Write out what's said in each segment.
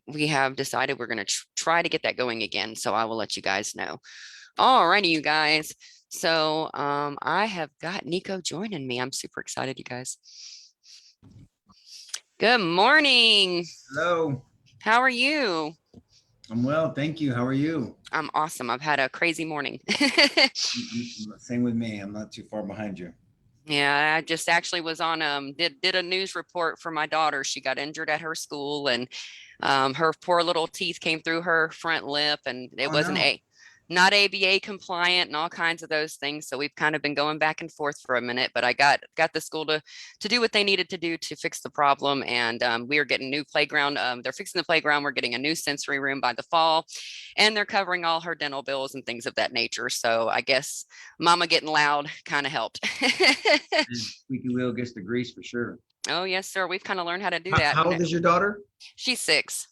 we have decided we're going to try to get that going again. So I will let you guys know. All righty, you guys. So I have got Nico joining me. I'm super excited, you guys. Good morning. Hello. How are you? I'm well, thank you. How are you? I'm awesome. I've had a crazy morning. Same with me. I'm not too far behind you. Yeah, I just actually was on did a news report for my daughter. She got injured at her school, and her poor little teeth came through her front lip, and it Oh wasn't no. a not ABA compliant and all kinds of those things. So we've kind of been going back and forth for a minute, but I got the school to do what they needed to do to fix the problem, and we are getting new playground. They're fixing the playground. We're getting a new sensory room by the fall, and they're covering all her dental bills and things of that nature. So I guess Mama getting loud kind of helped. And squeaky wheel gets the grease for sure. Oh, yes, sir. We've kind of learned how to do How, that. how old is your daughter? She's 6.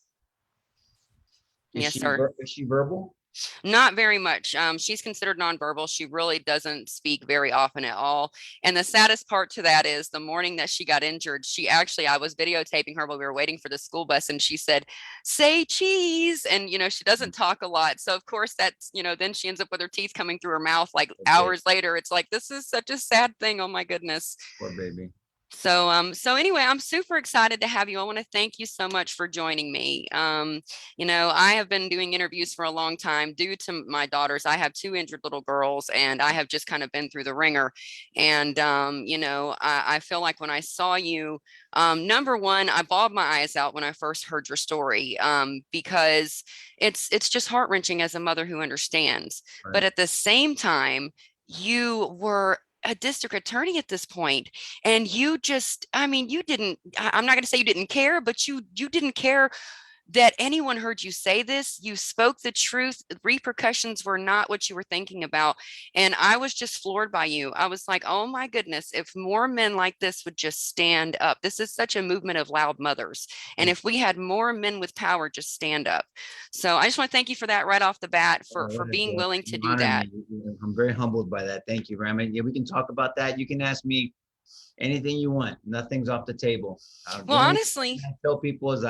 Is Yes, she sir. is she verbal? Not very much. She's considered nonverbal. She really doesn't speak very often at all. And the saddest part to that is the morning that she got injured, I was videotaping her while we were waiting for the school bus, and she said, "Say cheese." And, she doesn't talk a lot. So, of course, then she ends up with her teeth coming through her mouth like Poor baby. hours later. It's like, this is such a sad thing. Oh, my goodness. Poor baby. So anyway, I'm super excited to have you. I want to thank you so much for joining me. I have been doing interviews for a long time due to my daughters. I have 2 injured little girls, and I have just kind of been through the ringer. And I feel like when I saw you, number one, I bawled my eyes out when I first heard your story, because it's just heart wrenching as a mother who understands. But Right. at the same time, you were a district attorney at this point, and you just, I mean, you didn't, I'm not going to say you didn't care, but you didn't care that anyone heard you say this. You spoke the truth. The repercussions were not what you were thinking about. And I was just floored by you. I was like, oh my goodness, if more men like this would just stand up. This is such a movement of loud mothers. And if we had more men with power just stand up. So I just want to thank you for that right off the bat, for Oh, being willing to you do honor that. me. I'm very humbled by that. Thank you, Grandma. Yeah, we can talk about that. You can ask me anything you want. Nothing's off the table. The Well, only honestly, thing I tell people is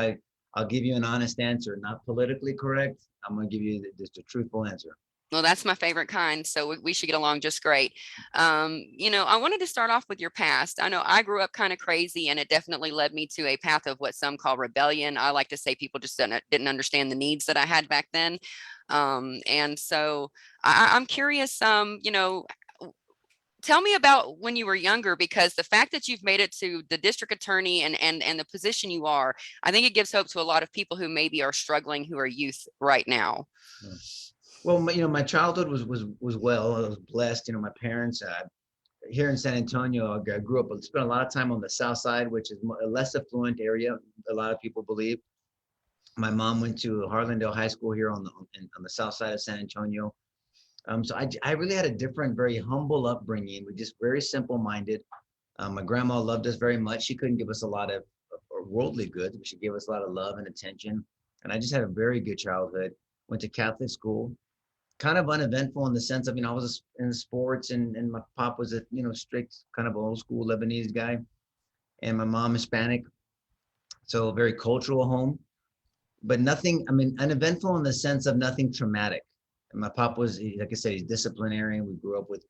I'll give you an honest answer, not politically correct. I'm gonna give you just a truthful answer. well, that's my favorite kind. So we should get along just great. I wanted to start off with your past. I know I grew up kind of crazy, and it definitely led me to a path of what some call rebellion. I like to say people just didn't understand the needs that I had back then. And so I'm curious, tell me about when you were younger, because the fact that you've made it to the district attorney and the position you are, I think it gives hope to a lot of people who maybe are struggling, who are youth right now. Yeah. Well, my childhood was well. I was blessed. My parents here in San Antonio. I grew up. Spent a lot of time on the South Side, which is a less affluent area. A lot of people believe. My mom went to Harlandale High School here on the South Side of San Antonio. So I really had a different, very humble upbringing. We just very simple minded. My grandma loved us very much. She couldn't give us a lot of worldly goods, but she gave us a lot of love and attention. And I just had a very good childhood. Went to Catholic school, kind of uneventful in the sense of, I was in sports, and my pop was a, strict kind of old school Lebanese guy, and my mom Hispanic. So a very cultural home, but nothing, uneventful in the sense of nothing traumatic. And my pop was, like I said, he's disciplinarian. We grew up with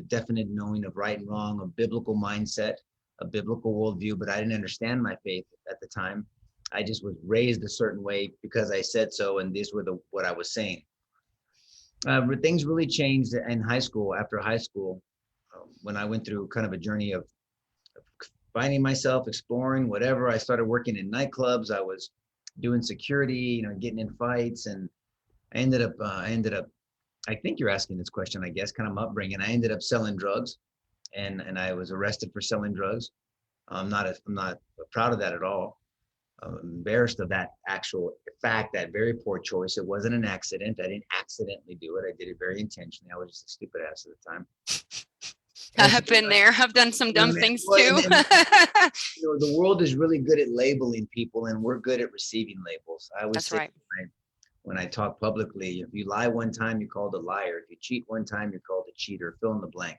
definite knowing of right and wrong, a biblical mindset, a biblical worldview, but I didn't understand my faith at the time. I just was raised a certain way because I said so, and these were what I was saying. Things really changed in high school. After high school, when I went through kind of a journey of finding myself, exploring whatever. I started working in nightclubs. I was doing security, getting in fights, and I ended up. I think you're asking this question, I guess, kind of upbringing. I ended up selling drugs, and I was arrested for selling drugs. I'm not proud of that at all. I'm embarrassed of that actual fact, that very poor choice. It wasn't an accident. I didn't accidentally do it. I did it very intentionally. I was just a stupid ass at the time. And so, I've been there. I've done some dumb things well, too. the world is really good at labeling people, and we're good at receiving labels. I always That's say right. when I talk publicly, if you lie one time, you're called a liar. If you cheat one time, you're called a cheater. Fill in the blank.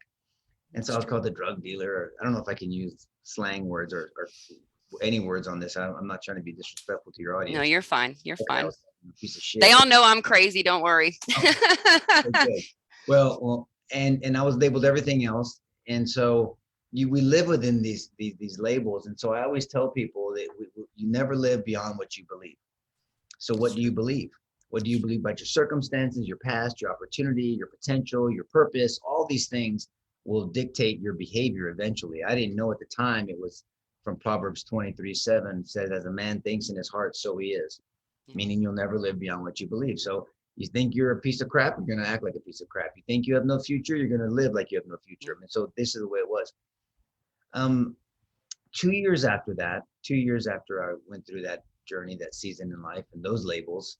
And so That's I was true. called a drug dealer. Or, I don't know if I can use slang words or any words on this. I'm not trying to be disrespectful to your No, audience. you're fine. You're I fine. was a piece of shit. They all know I'm crazy. Don't worry. Okay, good. Well, and I was labeled everything else, and so we live within these labels, and so I always tell people that you never live beyond what you believe. So what do you believe? What do you believe about your circumstances, your past, your opportunity, your potential, your purpose? All these things will dictate your behavior eventually. I didn't know at the time it was from Proverbs 23:7 says, as a man thinks in his heart, so he is, meaning you'll never live beyond what you believe. So you think you're a piece of crap, you're going to act like a piece of crap. You think you have no future, you're going to live like you have no future. And so this is the way it was. 2 years after that, 2 years after I went through that journey, that season in life and those labels,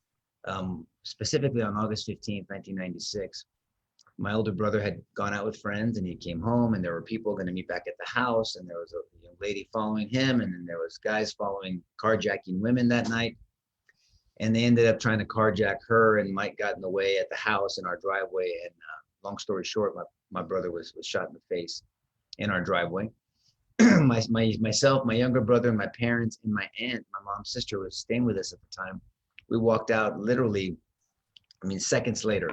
specifically on August 15th, 1996, my older brother had gone out with friends and he came home and there were people going to meet back at the house and there was a young lady following him and then there was guys following carjacking women that night. And they ended up trying to carjack her, and Mike got in the way at the house in our driveway. And long story short, my brother was shot in the face in our driveway. Myself, my younger brother, my parents, and my aunt, my mom's sister, was staying with us at the time. We walked out literally, seconds later.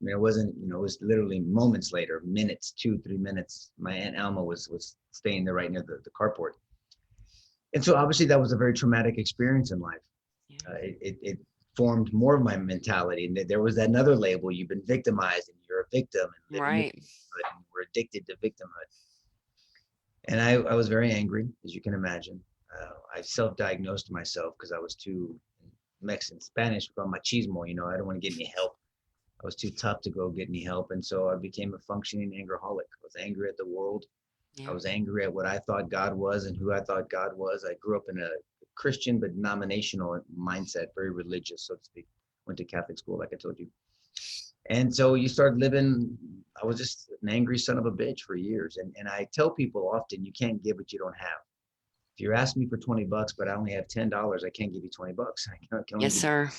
It wasn't, it was literally moments later, minutes, 2-3 minutes. My aunt Alamo was staying there right near the carport. And so obviously that was a very traumatic experience in life. It formed more of my mentality, and there was another label: you've been victimized, and you're a victim, and Right. we're addicted to victimhood. And I was very angry, as you can imagine. I self-diagnosed myself because I was too Mexican, Spanish, we call machismo. I don't want to get any help. I was too tough to go get any help, and so I became a functioning angerholic. I was angry at the world. I was angry at what I thought God was and who I thought God was. I grew up in a Christian but denominational mindset, very religious, so to speak. Went to Catholic school, like I told you. And so you start living, I was just an angry son of a bitch for years. And I tell people often, you can't give what you don't have. If you're asking me for $20, but I only have $10, I can't give you $20. I can only Yes, sir.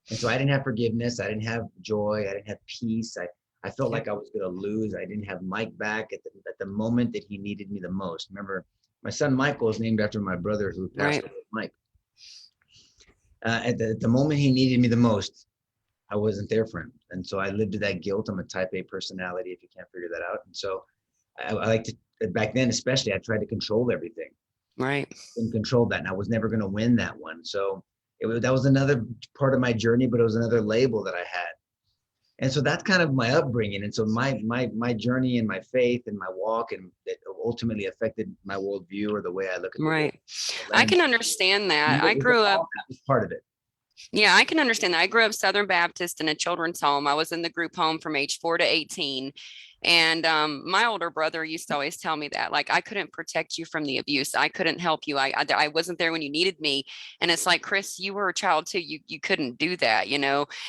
And so I didn't have forgiveness. I didn't have joy. I didn't have peace. I felt like I was going to lose. I didn't have Mike back at the moment that he needed me the most. Remember, my son Michael is named after my brother who passed away, Mike. At the moment he needed me the most, I wasn't there for him. And so I lived with that guilt. I'm a type A personality, if you can't figure that out. And so I like to, back then especially, I tried to control everything. Right. And control that. And I was never going to win that one. So that was another part of my journey, but it was another label that I had. And so that's kind of my upbringing. And so my journey and my faith and my walk, and it ultimately affected my worldview or the way I look at the world. I can understand that. I grew up. Part of it. Yeah, I can understand that. I grew up Southern Baptist in a children's home. I was in the group home from age 4 to 18. And my older brother used to always tell me that, like, I couldn't protect you from the abuse. I couldn't help you. I wasn't there when you needed me. And it's like, Chris, you were a child too. You couldn't do that,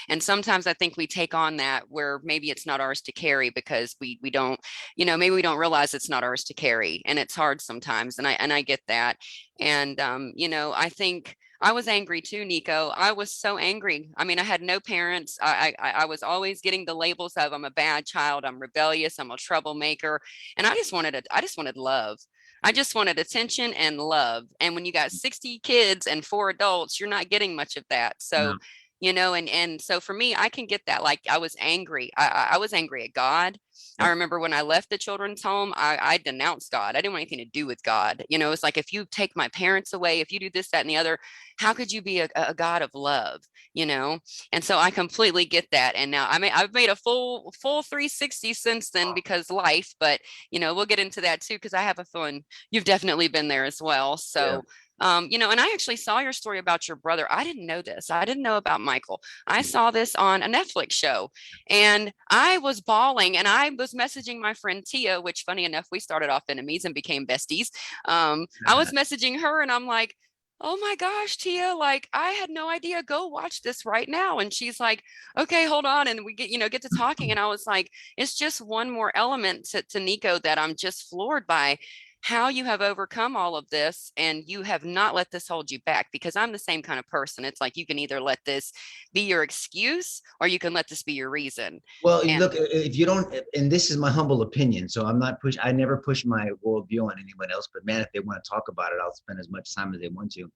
And sometimes I think we take on that where maybe it's not ours to carry because we don't, maybe we don't realize it's not ours to carry. And it's hard sometimes. And I get that. And I think I was angry too, Nico. I was so angry. I had no parents. I was always getting the labels of I'm a bad child, I'm rebellious, I'm a troublemaker, and I just wanted love. I just wanted attention and love. And when you got 60 kids and 4 adults, you're not getting much of that. So, and so for me, I can get that. Like I was angry. I was angry at God. I remember when I left the children's home, I denounced God. I didn't want anything to do with God. It's like, if you take my parents away, if you do this, that, and the other, how could you be a God of love? And so I completely get that. And now I've made a full 360 since then because life, but we'll get into that too, because I have a feeling you've definitely been there as well. So and I actually saw your story about your brother. I didn't know this. I didn't know about Michael. I saw this on a Netflix show and I was bawling, and I was messaging my friend Tia, which funny enough, we started off enemies and became besties. I was messaging her and I'm like, oh my gosh, Tia, like I had no idea. Go watch this right now. And she's like, okay, hold on. And we get to talking. And I was like, it's just one more element to Nico that I'm just floored by. how you have overcome all of this and you have not let this hold you back, because I'm the same kind of person. It's like you can either let this be your excuse or you can let this be your reason. Well, you And look, if you don't, and this is my humble opinion, so I never push my worldview on anyone else, but man, if they want to talk about it, I'll spend as much time as they want to.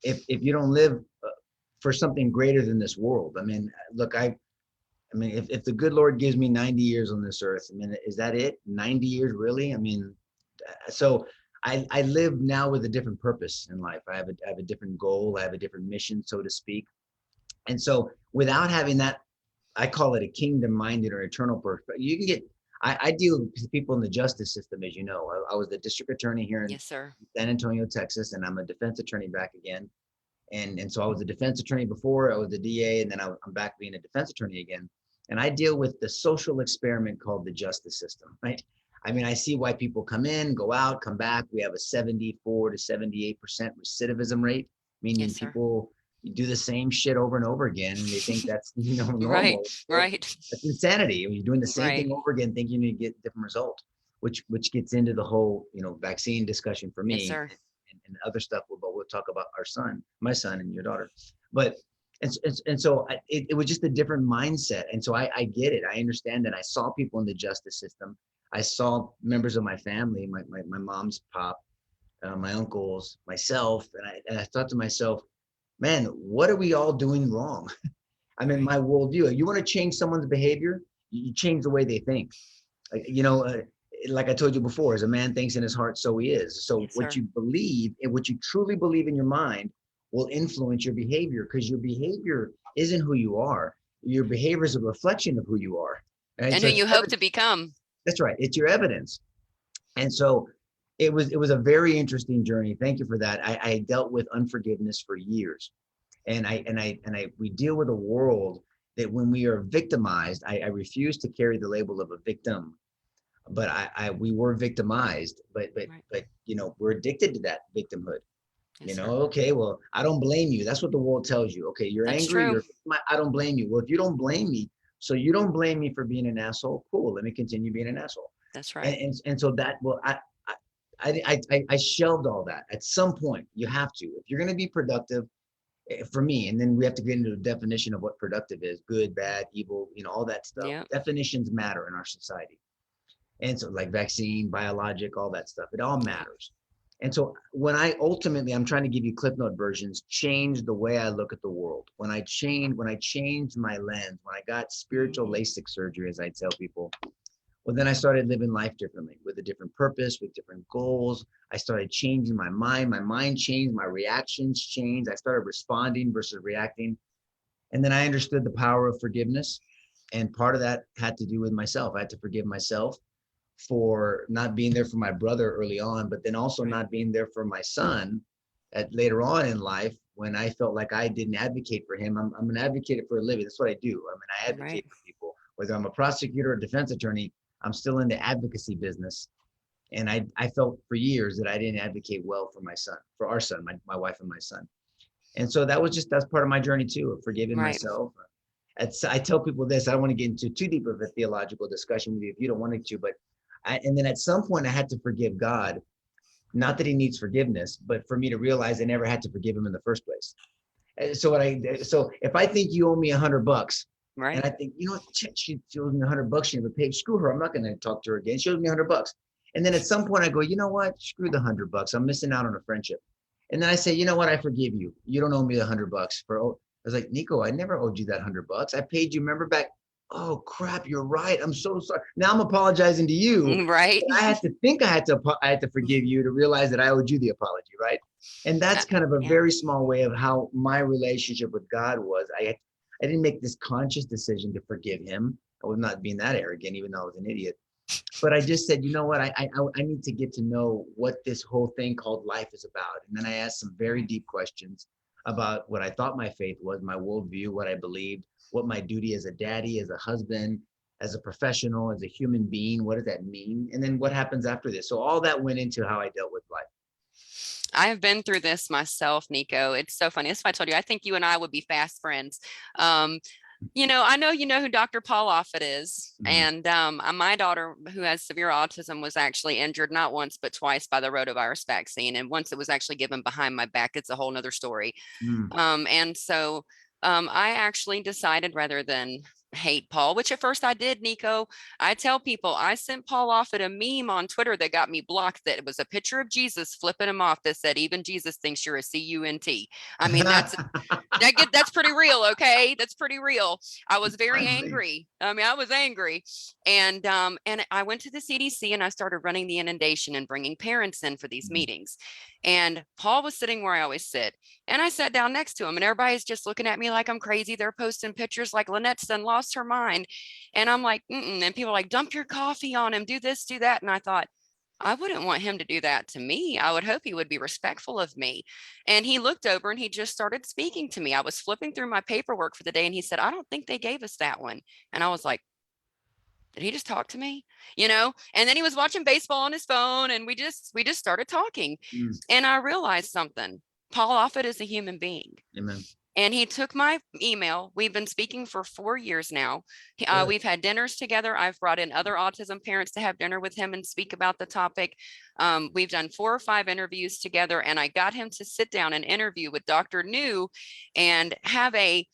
If you don't live for something greater than this world, I mean, look, I mean, if the good Lord gives me 90 years on this earth, I mean, is that it? 90 years, really? I mean, so I live now with a different purpose in life. I have a different goal. I have a different mission, so to speak. And so without having that, I call it a kingdom minded or eternal perspective. You can get, I deal with people in the justice system, as you know. I was the district attorney here in yes, sir. San Antonio, Texas, and I'm a defense attorney back again. And so I was a defense attorney before, I was the DA, and then I'm back being a defense attorney again. And I deal with the social experiment called the justice system, right? I mean, I see why people come in, go out, come back. We have a 74 to 78% recidivism rate, meaning Yes, sir. people do the same shit over and over again, and they think that's Right, normal. Well, right, that's insanity. You're doing the same right. thing over again, thinking you get different results, which gets into the whole vaccine discussion for Yes, me, sir. and other stuff. We'll talk about my son, and your daughter, but and so it was just a different mindset, and so I get it. I understand that. I saw people in the justice system. I saw members of my family, my mom's pop, my uncles, myself, and I thought to myself, man, what are we all doing wrong? I mean, Right. my worldview. You want to change someone's behavior, you change the way they think. Like I told you before, as a man thinks in his heart, so he is. So Yes, what sir. you believe and what you truly believe in your mind will influence your behavior, because your behavior isn't who you are. Your behavior is a reflection of who you are. Right? And So who it's you hope to become. that's right. It's your evidence. And so it was a very interesting journey. Thank you for that. I dealt with unforgiveness for years. And we deal with a world that when we are victimized, I refuse to carry the label of a victim, but we were victimized, Right. but we're addicted to that victimhood. Yes, sir. Okay, well, I don't blame you. That's what the world tells you. Okay, you're That's angry, true. I don't blame you. Well, if you don't blame me, so you don't blame me for being an asshole, cool, let me continue being an asshole. That's and right. and, and so that, well, I shelved all that. At some point you have to, if you're going to be productive, for me, and then we have to get into the definition of what productive is: good, bad, evil, all that stuff. Yeah. Definitions matter in our society. And so, like vaccine, biologic, all that stuff, it all Right. matters. And so when I'm trying to give you clip note versions, change the way I look at the world. When I changed my lens, when I got spiritual Mhm. LASIK surgery, as I tell people, well, then I started living life differently, with a different purpose, with different goals. I started changing my mind. My mind changed. My reactions changed. I started responding versus reacting. And then I understood the power of forgiveness. And part of that had to do with myself. I had to forgive myself for not being there for my brother early on, but then also Right. not being there for my son at later on in life, when I felt like I didn't advocate for him. I'm an advocate for a living. That's what I do. I mean, I Right. advocate for people, whether I'm a prosecutor or defense attorney. I'm still in the advocacy business. And I felt for years that I didn't advocate well for my son, for our son, my wife and my son. And so that's part of my journey too, of forgiving Right. myself. I tell people this. I don't want to get into too deep of a theological discussion with you if you don't want it to, but and then at some point I had to forgive God. Not that he needs forgiveness, but for me to realize I never had to forgive him in the first place. So if I think you owe me $100, and Right. I think, what, she owes me $100, she never paid. Screw her. I'm not going to talk to her again. She owes me $100. And then at some point I go, you know what? Screw the $100. I'm missing out on a friendship. And then I say, you know what? I forgive you. You don't owe me the $100 for. I was like, Nico, I never owed you that $100. I paid you. Remember back? Oh crap! You're right. I'm so sorry. Now I'm apologizing to you. Right. I had to think I had to forgive you to realize that I owed you the apology, right? And that's kind of a Yeah. very small way of how my relationship with God was. I didn't make this conscious decision to forgive him. I was not being that arrogant, even though I was an idiot. But I just said, you know what? I need to get to know what this whole thing called life is about. And then I asked some very Right. deep questions about what I thought my faith was, my worldview, what I believed, what my duty as a daddy, as a husband, as a professional, as a human being, what does that mean? And then what happens after this? So all that went into how I dealt with life. I have been through this myself, Nico. It's so funny. That's why I told you, I think you and I would be fast friends. Um, I know you know who Dr. Paul Offit is. Mhm. And my daughter, who has severe autism, was actually injured not once, but twice by the rotavirus vaccine. And once it was actually given behind my back. It's a whole nother story. Mm. And so I actually decided rather than hate Paul, which at first I did, Nico. I tell people I sent Paul off at a meme on Twitter that got me blocked. That it was a picture of Jesus flipping him off that said, "Even Jesus thinks you're a cunt." I mean, that's pretty real. Okay, that's pretty real. I was very Finally. angry. I mean, I was angry. And I went to the CDC and I started running the inundation and bringing parents in for these Mhm. meetings. And Paul was sitting where I always sit, and I sat down next to him, and everybody's just looking at me like I'm crazy. They're posting pictures like Lynette's done lost her mind, and I'm like, mm-mm. And people are like, dump your coffee on him, do this, do that. And I thought, I wouldn't want him to do that to me. I would hope he would be respectful of me. And he looked over and he just started speaking to me. I was flipping through my paperwork for the day and he said, "I don't think they gave us that one." And I was like, did he just talk to me? And then he was watching baseball on his phone and we just started talking. Mm. And I realized something. Paul Offit is a human being. Amen. And he took my email. We've been speaking for 4 years now. Good. We've had dinners together. I've brought in other autism parents to have dinner with him and speak about the topic. We've done 4 or 5 interviews together, and I got him to sit down and interview with Dr. New and have a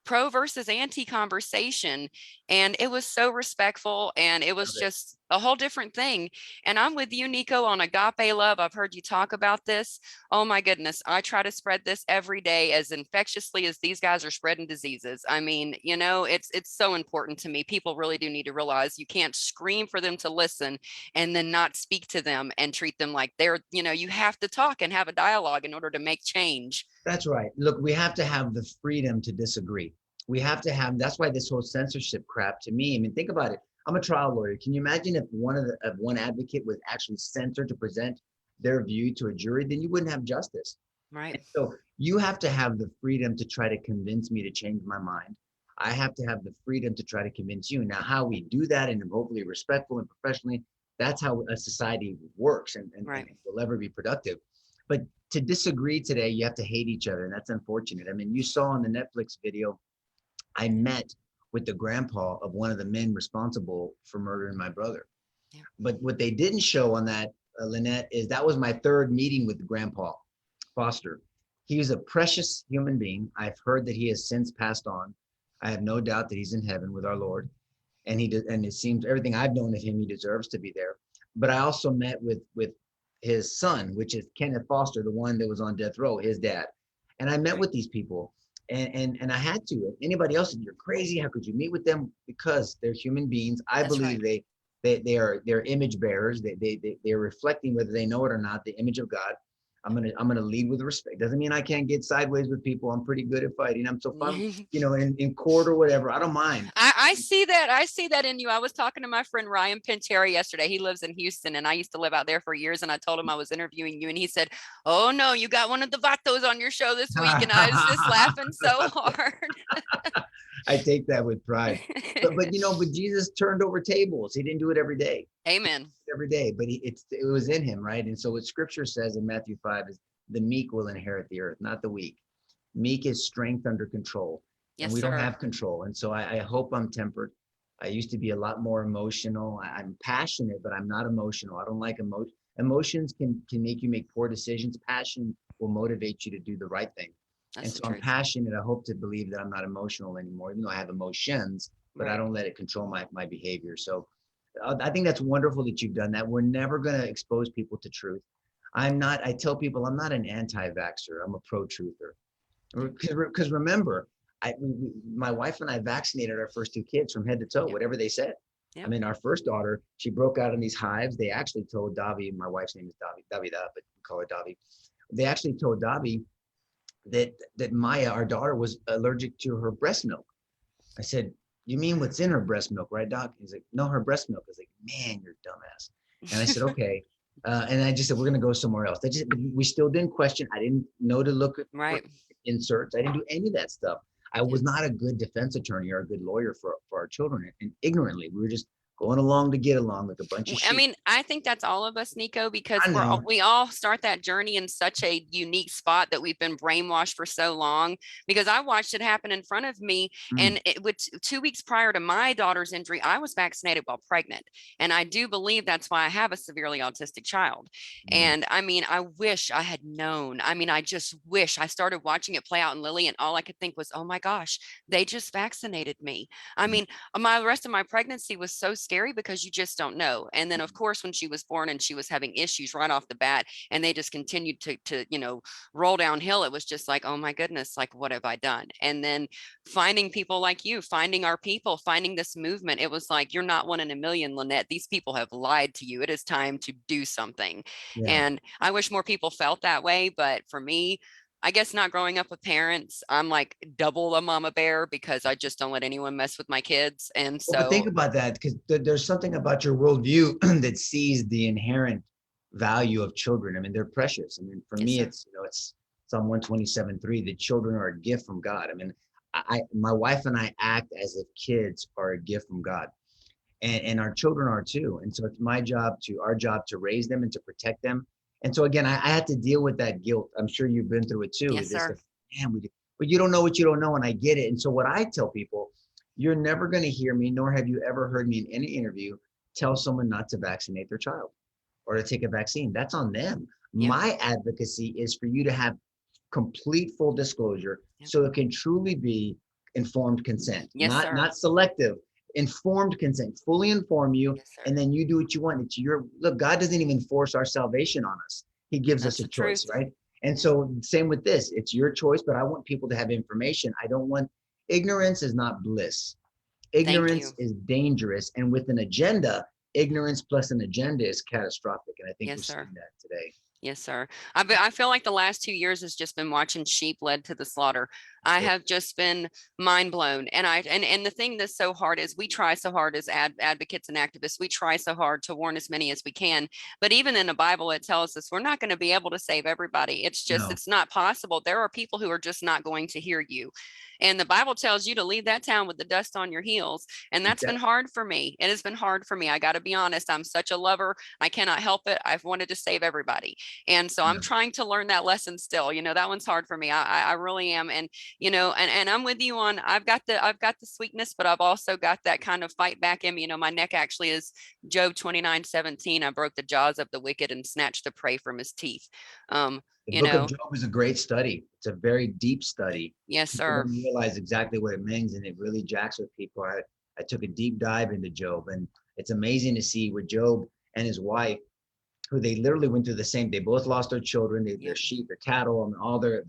pro versus anti conversation. And it was so respectful, and it was Love it. just a whole different thing. And I'm with you, Nico, on agape love. I've heard you talk about this. Oh my goodness, I try to spread this every day as infectiously as these guys are spreading diseases. I mean, it's so important to me. People really do need to realize you can't scream for them to listen and then not speak to them and treat them like you have to talk and have a dialogue in order to make change. That's right. Look, we have to have the freedom to disagree. We have to have, that's why this whole censorship crap, to me, I mean, think about it. I'm a trial lawyer. Can you imagine if one advocate was actually censored to present their view to a jury? Then you wouldn't have justice. Right. And so you have to have the freedom to try to convince me to change my mind. I have to have the freedom to try to convince you. Now, how we do that, and hopefully respectful and professionally, that's how a society works and Right. will ever be productive. But to disagree today, you have to hate each other, and that's unfortunate. I mean, you saw in the Netflix video, I met with the grandpa of one of the men responsible for murdering my brother. Yeah. But what they didn't show on that, Lynette, is that was my 3rd meeting with Grandpa Foster. He was a precious human being. I've heard that he has since passed on. I have no doubt that he's in heaven with our Lord. And and it seems everything I've known of him, he deserves to be there. But I also met with his son, which is Kenneth Foster, the one that was on death row, his dad. And I met with these people. And I had to. Anybody else, you're crazy. How could you meet with them? Because they're human beings. I That's believe right. they're image bearers. They're reflecting, whether they know it or not, the image of God. I'm gonna lead with respect. Doesn't mean I can't get sideways with people. I'm pretty good at fighting. I'm so fun, in court or whatever. I don't mind. I see that. I see that in you. I was talking to my friend Ryan Pincheri yesterday. He lives in Houston and I used to live out there for years. And I told him I was interviewing you and he said, "Oh no, you got one of the vatos on your show this week." And I was just laughing so hard. I take that with pride. But Jesus turned over tables. He didn't do it every day. Amen. Every day, but it was in him, right? And so what scripture says in Matthew 5 is the meek will inherit the earth, not the weak. Meek is strength under control, and Yes, we don't sir. have control. And so I hope I'm tempered. I used to be a lot more emotional. I'm passionate, but I'm not emotional. I don't like emotion. Emotions can make you make poor decisions. Passion will motivate you to do the right thing. And That's so the I'm truth. passionate. I hope to believe that I'm not emotional anymore, even though I have emotions, but I Right. don't let it control my behavior. So I think that's wonderful that you've done that. We're never going to expose people to truth. I tell people I'm not an anti-vaxxer. I'm a pro-truther. Because remember, my wife and I vaccinated our first 2 kids from head to toe, Yep. whatever they said. I Yep. mean, our first daughter, she broke out in these hives. They actually told Davi, my wife's name is Davida, but we call her Davi. They actually told Davi that Maya, our daughter, was allergic to her breast milk. I said, "You mean what's in her breast milk, right, Doc?" He's like, "No, her breast milk." I was like, "Man, you're a dumbass." And I said, "Okay." And I just said, "We're going to go somewhere else." We still didn't question. I didn't know to look at Right. inserts. I didn't do any of that stuff. I was not a good defense attorney or a good lawyer for our children, and ignorantly, we were just going along to get along like a bunch of I sheep. mean, I think that's all of us, Nico, because I know. we all start that journey in such a unique spot that we've been brainwashed for so long. Because I watched it happen in front of me, Mm, and with 2 weeks prior to my daughter's injury, I was vaccinated while pregnant, and I do believe that's why I have a severely autistic child. mm, And I mean, I wish I had known. I mean, I just wish. I started watching it play out in Lily, and all I could think was, "Oh my gosh, they just vaccinated me." I mm, mean, my rest of my pregnancy was so scary because you just don't know. And then of course when she was born and she was having issues right off the bat, and they just continued to roll downhill, it was just like, oh my goodness, like what have I done? And then finding people like you, finding our people, finding this movement, it was like, you're not one in a million, Lynette. These people have lied to you. It is time to do something. yeah. And I wish more people felt that way, but for me, I guess not growing up with parents, I'm like double a mama bear because I just don't let anyone mess with my kids. And Well, but think so, about that, because there's something about your worldview that sees the inherent value of children. I mean, they're precious. I mean, for yes, me, sir. it's Psalm 127:3. The children are a gift from God. I mean, my wife and I act as if kids are a gift from God, and our children are too. And so it's our job to raise them and to protect them. And so again, I had to deal with that guilt. I'm sure you've been through it too. Yes, With this, sir. man, but you don't know what you don't know, and I get it. And so what I tell people, you're never going to hear me, nor have you ever heard me in any interview tell someone not to vaccinate their child or to take a vaccine. That's on them. Yeah. My advocacy is for you to have complete full disclosure Yeah. so it can truly be informed consent, Yes, not sir. selective, informed consent, fully inform you, Yes, sir. and then you do what you want. It's your look. God doesn't even force our salvation on us. He gives us That's a the choice, truth. right? And so same with this. It's your choice, but I want people to have information. I don't want ignorance is not bliss. Thank Ignorance you. is dangerous. And with an agenda, ignorance plus an agenda is catastrophic. And I think we're Yes, sir. seeing that today. Yes, sir. I feel like the last 2 years has just been watching sheep led to the slaughter. I Yep. have just been mind blown. And the thing that's so hard is we try so hard as advocates and activists, we try so hard to warn as many as we can. But even in the Bible, it tells us we're not going to be able to save everybody. It's just, No, it's not possible. There are people who are just not going to hear you. And the Bible tells you to leave that town with the dust on your heels. And that's been exactly. hard for me. It has been hard for me. I got to be honest. I'm such a lover. I cannot help it. I've wanted to save everybody. And so I'm Yeah. trying to learn that lesson still. That one's hard for me. I really am. And and I'm with you on, I've got the sweetness, but I've also got that kind of fight back in me. My neck actually is Job 29:17. I broke the jaws of the wicked and snatched the prey from his teeth. Um, The you book of know, Job is a great study. It's a very deep study. yes, People sir. don't realize exactly what it means, and it really jacks with people. I took a deep dive into Job, and it's amazing to see where Job and his wife, who they literally went through the same, they both lost their children, their Yep. sheep, their cattle, and all their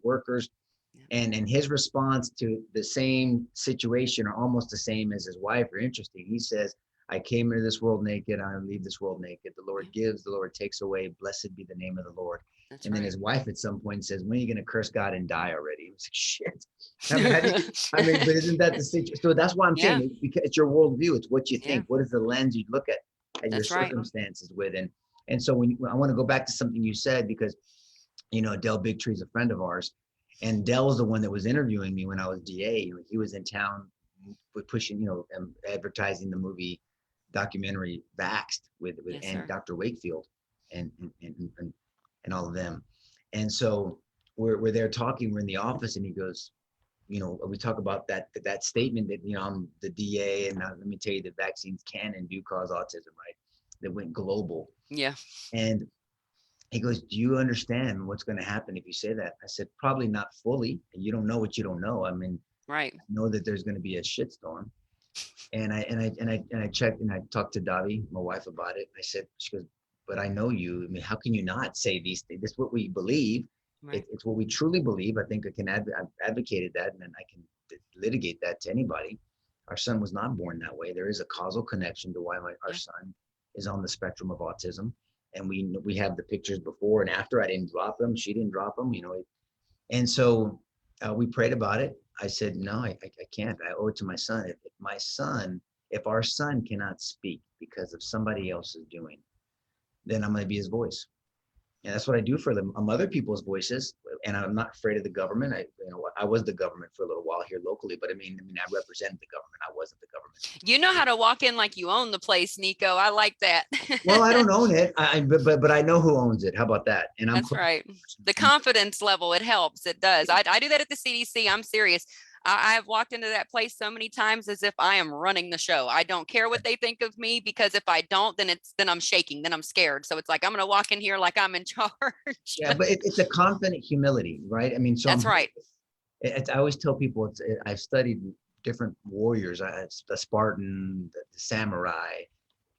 workers. Yep. And his response to the same situation are almost the same as his wife are interesting. He says, I came into this world naked, I leave this world naked. The Lord Yep. gives, the Lord takes away. Blessed be the name of the Lord. That's And then right. his wife at some point says, when are you going to curse God and die already? He was like, shit. I mean, how do you, I mean, but isn't that the situation? So that's why I'm saying Yeah. because it's your worldview. It's what you Yeah. think. What is the lens you look at your That's right. circumstances with? And so when I want to go back to something you said, because Dell Bigtree is a friend of ours, and Dell was the one that was interviewing me when I was DA. He was in town with pushing, advertising the movie documentary Vaxxed with Yes, and sir. Dr. Wakefield and and all of them. And so we're there talking. We're in the office, and he goes, we talk about that statement that I'm the DA, and now let me tell you that vaccines can and do cause autism, right? That went global, Yeah. and he goes, do you understand what's going to happen if you say that? I said, probably not fully. You don't know what you don't know. I mean, Right. I know that there's going to be a shitstorm. And I checked and I talked to Davi, my wife, about it. I said, she goes, but I know you. I mean, how can you not say these things? This is what we believe. Right. It's what we truly believe. I think I've advocated that, and then I can litigate that to anybody. Our son was not born that way. There is a causal connection to why our Yeah. son is on the spectrum of autism, and we have the pictures before and after. I didn't drop them. She didn't drop them. And so we prayed about it. I said, no, I can't. I owe it to my son. If our son cannot speak because of somebody else's doing, then I'm going to be his voice. And that's what I do for them. I'm other people's voices, and I'm not afraid of the government. I was the government for a little while here locally, but I mean, I represented the government. I wasn't the government. You know how to walk in like you own the place, Nico. I like that. Well, I don't own it, but I know who owns it. How about that? And I'm That's right. The confidence level, it helps. It does. I do that at the CDC. I'm serious. I've walked into that place so many times as if I am running the show. I don't care what they think of me, because if I don't, then I'm shaking, then I'm scared. So it's like, I'm going to walk in here like I'm in charge. Yeah, but it's a confident humility, right? I mean, so That's right. I always tell people I've studied different warriors, the Spartan, the samurai,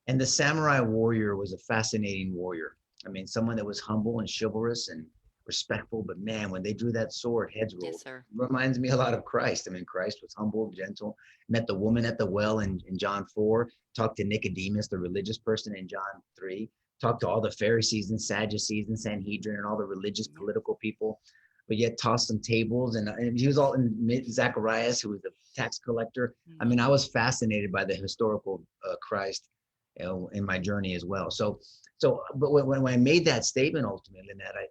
and the samurai warrior was a fascinating warrior. I mean, someone that was humble and chivalrous and respectful, but man, when they drew that sword, heads rolled. Yes, sir. Reminds me a lot of Christ. I mean, Christ was humble, gentle, met the woman at the well in John 4, talked to Nicodemus, the religious person, in John 3, talked to all the Pharisees and Sadducees and Sanhedrin and all the religious political people, but yet tossed some tables. And he was all in Zacharias, who was the tax collector. I mean, I was fascinated by the historical Christ, in my journey as well. But when I made that statement, ultimately, Lynette, I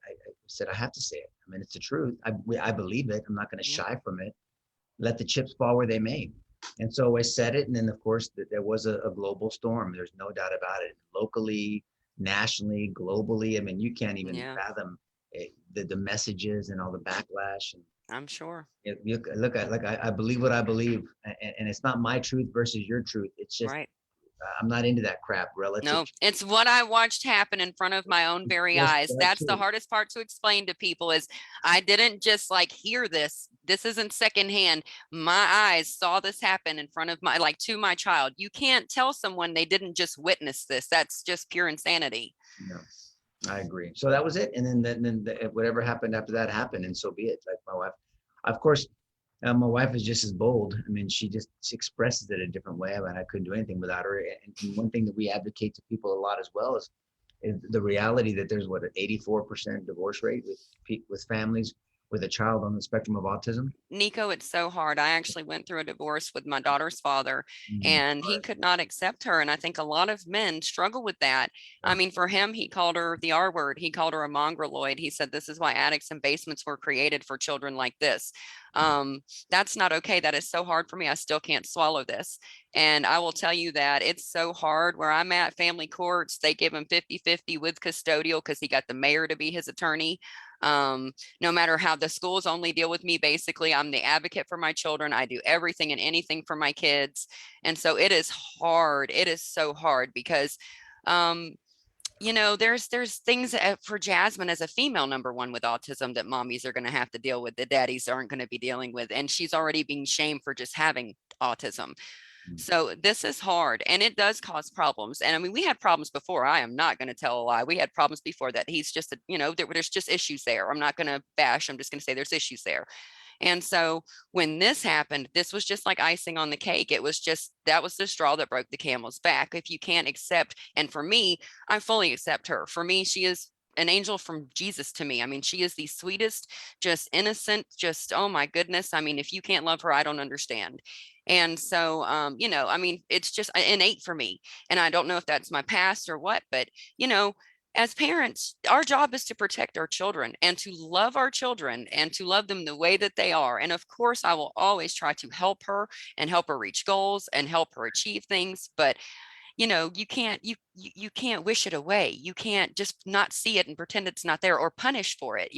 said, I have to say it. I mean, it's the truth. I believe it. I'm not going to shy from it. Let the chips fall where they may. And so I said it. And then, of course, there was a global storm. There's no doubt about it. Locally, nationally, globally. I mean, you can't even fathom the messages and all the backlash. And I'm sure. look, I believe what I believe. And it's not my truth versus your truth. It's just, right. I'm not into that crap relative. No, it's what I watched happen in front of my own very eyes. That's the hardest part to explain to people, is I didn't just like hear this. This isn't secondhand. My eyes saw this happen in front of to my child. You can't tell someone they didn't just witness this. That's just pure insanity. No, I agree. So that was it. And then whatever happened after that happened, and so be it. Like my wife, of course, my wife is just as bold. I mean, she expresses it a different way. I mean, I couldn't do anything without her. And one thing that we advocate to people a lot as well is the reality that there's an 84% divorce rate with families with a child on the spectrum of autism. Nico, it's so hard. I actually went through a divorce with my daughter's father, and he could not accept her. And I think a lot of men struggle with that. I mean, for him, he called her the R word. He called her a mongoloid. He said, this is why attics and basements were created, for children like this. That's not okay. That is so hard for me. I still can't swallow this. And I will tell you that it's so hard. Where I'm at, family courts, they give him 50-50 with custodial, because he got the mayor to be his attorney. No matter how the schools only deal with me, basically, I'm the advocate for my children. I do everything and anything for my kids. And so it is hard. It is so hard because, there's things for Jasmine as a female, number one, with autism, that mommies are going to have to deal with, that daddies aren't going to be dealing with. And she's already being shamed for just having autism. So this is hard, and it does cause problems. And I mean, we had problems before. I am not going to tell a lie. We had problems before that. He's just, there's just issues there. I'm not going to bash. I'm just going to say there's issues there. And so when this happened, this was just like icing on the cake. It was just, that was the straw that broke the camel's back. If you can't accept, and for me, I fully accept her. For me, she is an angel from Jesus to me. I mean, she is the sweetest, just innocent, just, oh my goodness. I mean, if you can't love her, I don't understand. And so, I mean, it's just innate for me. And I don't know if that's my past or what, but, as parents, our job is to protect our children and to love our children and to love them the way that they are. And of course, I will always try to help her and help her reach goals and help her achieve things. But you can't wish it away. You can't just not see it and pretend it's not there, or punish for it,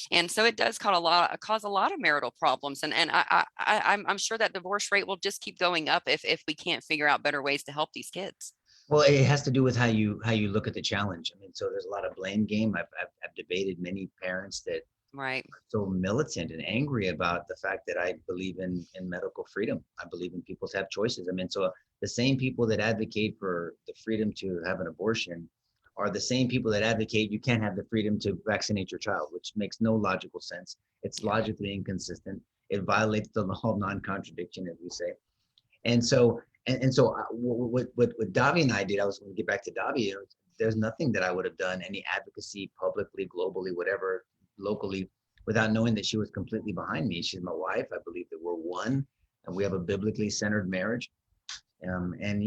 And so it does cause a lot of marital problems. And I'm sure that divorce rate will just keep going up if we can't figure out better ways to help these kids. Well, it has to do with how you look at the challenge. I mean, so there's a lot of blame game. I've debated many parents that right. are so militant and angry about the fact that I believe in medical freedom. I believe in people to have choices. I mean, so the same people that advocate for the freedom to have an abortion are the same people that advocate you can't have the freedom to vaccinate your child, which makes no logical sense. It's logically inconsistent. It violates the law of non-contradiction, as we say. And so what Davi and I did, I was going to get back to Davi. There's nothing that I would have done, any advocacy publicly, globally, whatever, locally, without knowing that she was completely behind me. She's my wife. I believe that we're one, and we have a biblically centered marriage. And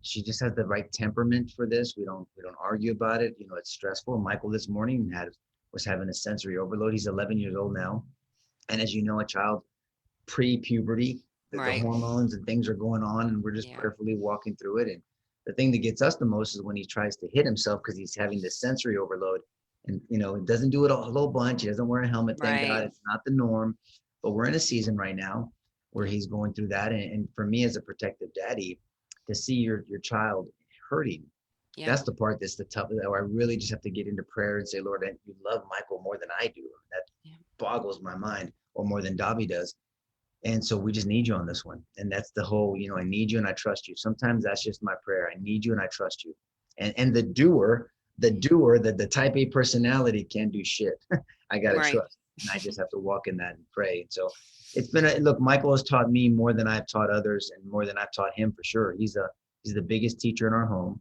she just has the right temperament for this. We don't argue about it. It's stressful. Michael this morning was having a sensory overload. He's 11 years old now, and as you know, a child pre-puberty, the Right. hormones and things are going on, and we're just Yeah. prayerfully walking through it. And the thing that gets us the most is when he tries to hit himself because he's having this sensory overload, and it doesn't do it a whole bunch. He doesn't wear a helmet, thank Right. God. It's not the norm, but we're in a season right now where he's going through that. And for me as a protective daddy, to see your child hurting, Yeah. that's the part that's the toughest. Where I really just have to get into prayer and say, Lord, you love Michael more than I do. That Yeah. boggles my mind, or more than Dobby does. And so we just need you on this one. And that's the whole, I need you and I trust you. Sometimes that's just my prayer. I need you and I trust you. And the the type A personality can't do shit. I got to Right. trust. And I just have to walk in that and pray. And so it's been look, Michael has taught me more than I've taught others, and more than I've taught him for sure. He's the biggest teacher in our home.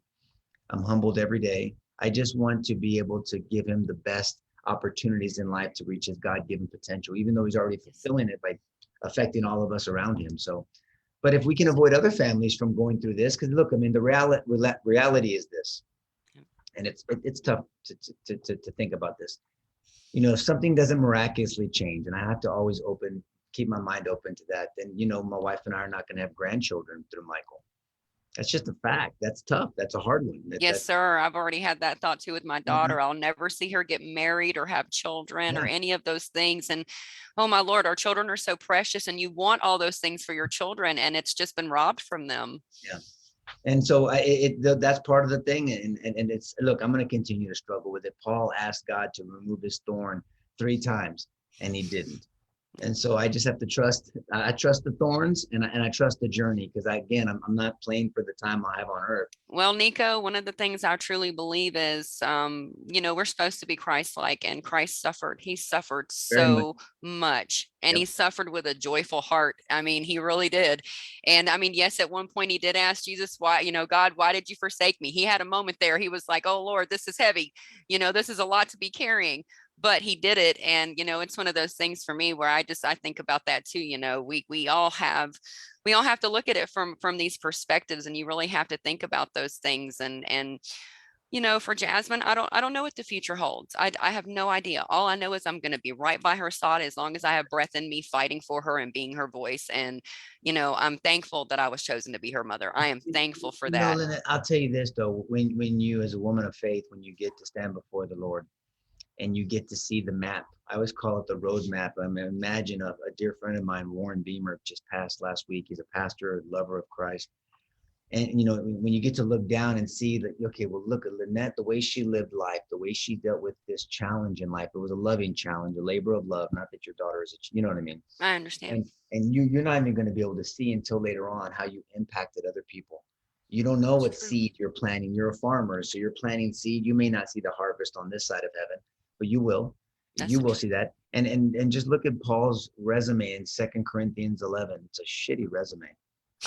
I'm humbled every day. I just want to be able to give him the best opportunities in life to reach his God-given potential, even though he's already fulfilling it by affecting all of us around him. So, but if we can avoid other families from going through this, because look, I mean, the reality is this, and it's tough to think about this. If something doesn't miraculously change, and I have to always keep my mind open to that, then my wife and I are not going to have grandchildren through Michael. That's just a fact. That's tough. That's a hard one. Yes, sir. I've already had that thought too with my Yeah, daughter. I'll never see her get married or have children or yeah, any of those things. And oh my Lord, our children are so precious, and you want all those things for your children, and it's just been robbed from them. yeah. And so that's part of the thing. And it's, look, I'm going to continue to struggle with it. Paul asked God to remove his thorn 3 times, and he didn't. And so I just have to trust. I trust the thorns, and I trust the journey, because I'm not playing for the time I have on earth. Well, Nico, one of the things I truly believe is, we're supposed to be Christ-like, and Christ suffered. He suffered Very much. so much, and Yep. he suffered with a joyful heart. I mean, he really did. And I mean, yes, at one point he did ask Jesus, why, God, why did you forsake me? He had a moment there. He was like, oh Lord, this is heavy. This is a lot to be carrying. But he did it. And, it's one of those things for me where I think about that too. We all have to look at it from these perspectives, and you really have to think about those things. And for Jasmine, I don't know what the future holds. I have no idea. All I know is I'm going to be right by her side as long as I have breath in me, fighting for her and being her voice. And I'm thankful that I was chosen to be her mother. I am thankful for that. Lynette, I'll tell you this though, when you, as a woman of faith, when you get to stand before the Lord and you get to see the map, I always call it the road map. I mean, imagine a dear friend of mine, Warren Beamer, just passed last week. He's a pastor, a lover of Christ. And when you get to look down and see that, okay, well, look at Lynette, the way she lived life, the way she dealt with this challenge in life. It was a loving challenge, a labor of love. Not that your daughter is, you know what I mean? I understand. And you're not even going to be able to see until later on how you impacted other people. You don't know what seed you're planting. You're a farmer, so you're planting seed. You may not see the harvest on this side of heaven, but you will. You will see that. And just look at Paul's resume in 2 Corinthians 11. It's a shitty resume.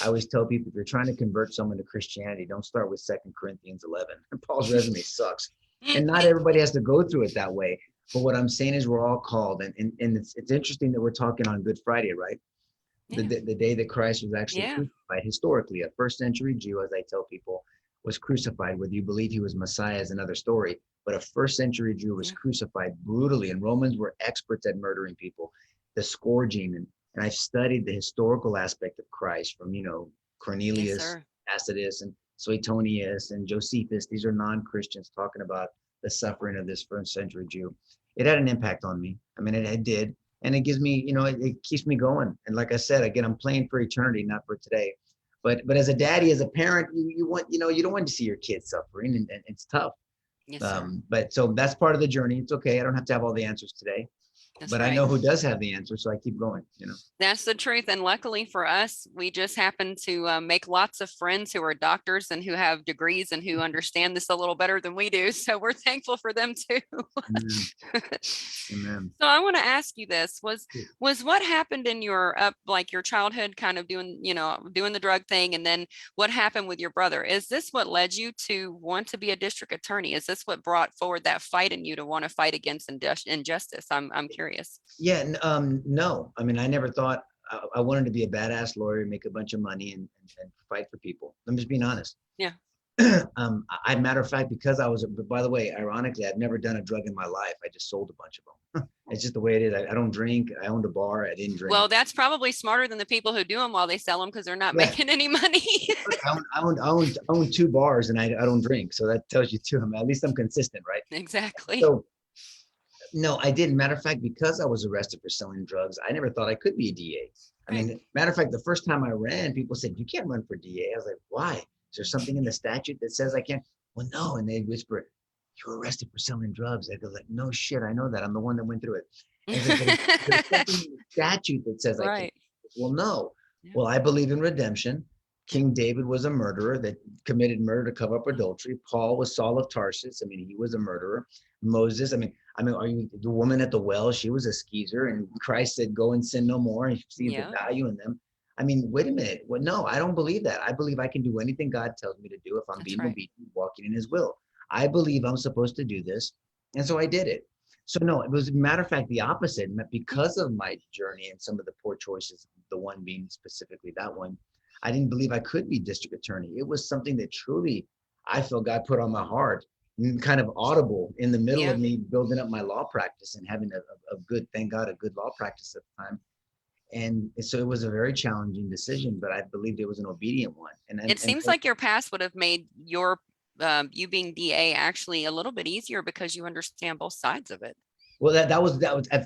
I always tell people, if you're trying to convert someone to Christianity, don't start with 2 Corinthians 11. Paul's resume sucks. And not everybody has to go through it that way. But what I'm saying is we're all called. And it's interesting that we're talking on Good Friday, right? The day that Christ was actually crucified. Historically, a first century Jew, as I tell people, was crucified. Whether you believe he was Messiah is another story. But a first century Jew was crucified brutally. And Romans were experts at murdering people, the scourging. And I've studied the historical aspect of Christ from, Cornelius, Tacitus, and Suetonius, and Josephus. These are non-Christians talking about the suffering of this first century Jew. It had an impact on me. I mean, it did. And it gives me, it keeps me going. And like I said, again, I'm playing for eternity, not for today. But as a daddy, as a parent, you want, you don't want to see your kids suffering, and it's tough. Yes, sir. But so that's part of the journey. It's okay. I don't have to have all the answers today. That's but right. I know who does have the answer, so I keep going. That's the truth. And luckily for us, we just happen to make lots of friends who are doctors and who have degrees and who understand this a little better than we do. So we're thankful for them too. Amen. Amen. So I want to ask you this: was what happened in your like your childhood, kind of doing the drug thing, and then what happened with your brother? Is this what led you to want to be a district attorney? Is this what brought forward that fight in you to want to fight against injustice? I'm curious. Yeah. No. I mean, I never thought I wanted to be a badass lawyer, make a bunch of money, and fight for people. I'm just being honest. Yeah. Matter of fact, because I was, by the way, ironically, I've never done a drug in my life. I just sold a bunch of them. It's just the way it is. I don't drink. I owned a bar. I didn't drink. Well, that's probably smarter than the people who do them while they sell them because they're not Yeah. making any money. I own 2 bars and I don't drink. So that tells you too. At least I'm consistent, right? Exactly. So no, I didn't. Matter of fact, because I was arrested for selling drugs, I never thought I could be a DA. I mean, matter of fact, the first time I ran, people said, you can't run for DA. I was like, why? Is there something in the statute that says I can't? Well, no. And they whisper, you were arrested for selling drugs. I go like, no shit, I know that. I'm the one that went through it. And there's something in the statute that says I can't. Well, no. Yeah. Well, I believe in redemption. King David was a murderer that committed murder to cover up adultery. Paul was Saul of Tarsus. I mean, he was a murderer. Moses, I mean, are you the woman at the well? She was a skeezer, and Christ said, "Go and sin no more." And you see the value in them. I mean, wait a minute. Well, no, I don't believe that. I believe I can do anything God tells me to do if I'm being obedient, walking in His will. I believe I'm supposed to do this, and so I did it. So no, it was a matter of fact the opposite. Because of my journey and some of the poor choices, the one being specifically that one, I didn't believe I could be district attorney. It was something that truly I feel God put on my heart, kind of audible in the middle of me building up my law practice and having a good, thank God, a good law practice at the time. And so it was a very challenging decision, but I believed it was an obedient one. And it seems like your past would have made your you being DA actually a little bit easier because you understand both sides of it. Well, that was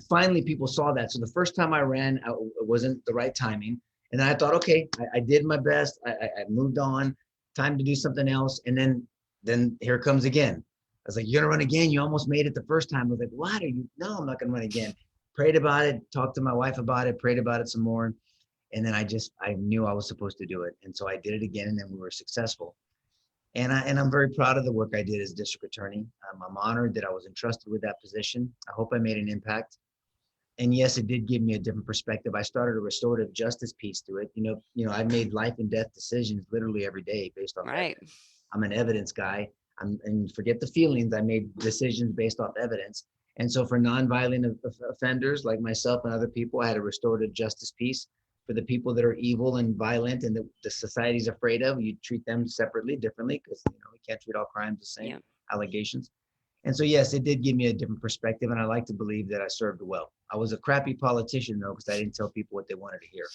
finally people saw that. So the first time I ran, it wasn't the right timing. And then I thought, okay, I did my best. I moved on, time to do something else. And then here it comes again. I was like, you're gonna run again? You almost made it the first time. I was like, what are you? No, I'm not gonna run again. Prayed about it, talked to my wife about it, prayed about it some more. And then I knew I was supposed to do it. And so I did it again, and then we were successful. And I'm very proud of the work I did as district attorney. I'm honored that I was entrusted with that position. I hope I made an impact. And yes, it did give me a different perspective. I started a restorative justice piece to it. You know, I made life and death decisions literally every day based on evidence. I'm an evidence guy. And forget the feelings. I made decisions based off evidence. And so for nonviolent offenders like myself and other people, I had a restorative justice piece. For the people that are evil and violent and the society's afraid of, you treat them separately, differently, because we can't treat all crimes the same, allegations. And so, yes, it did give me a different perspective, and I like to believe that I served well. I was a crappy politician, though, because I didn't tell people what they wanted to hear.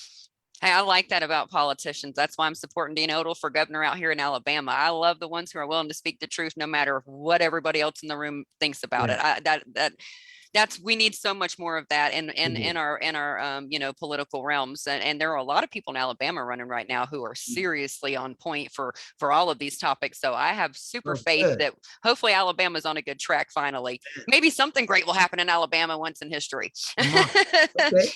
Hey, I like that about politicians. That's why I'm supporting Dean Odle for governor out here in Alabama. I love the ones who are willing to speak the truth, no matter what everybody else in the room thinks about it. We need so much more of that in our political realms. And there are a lot of people in Alabama running right now who are seriously on point for all of these topics. So I have super faith that hopefully Alabama's on a good track finally. Maybe something great will happen in Alabama once in history. Okay.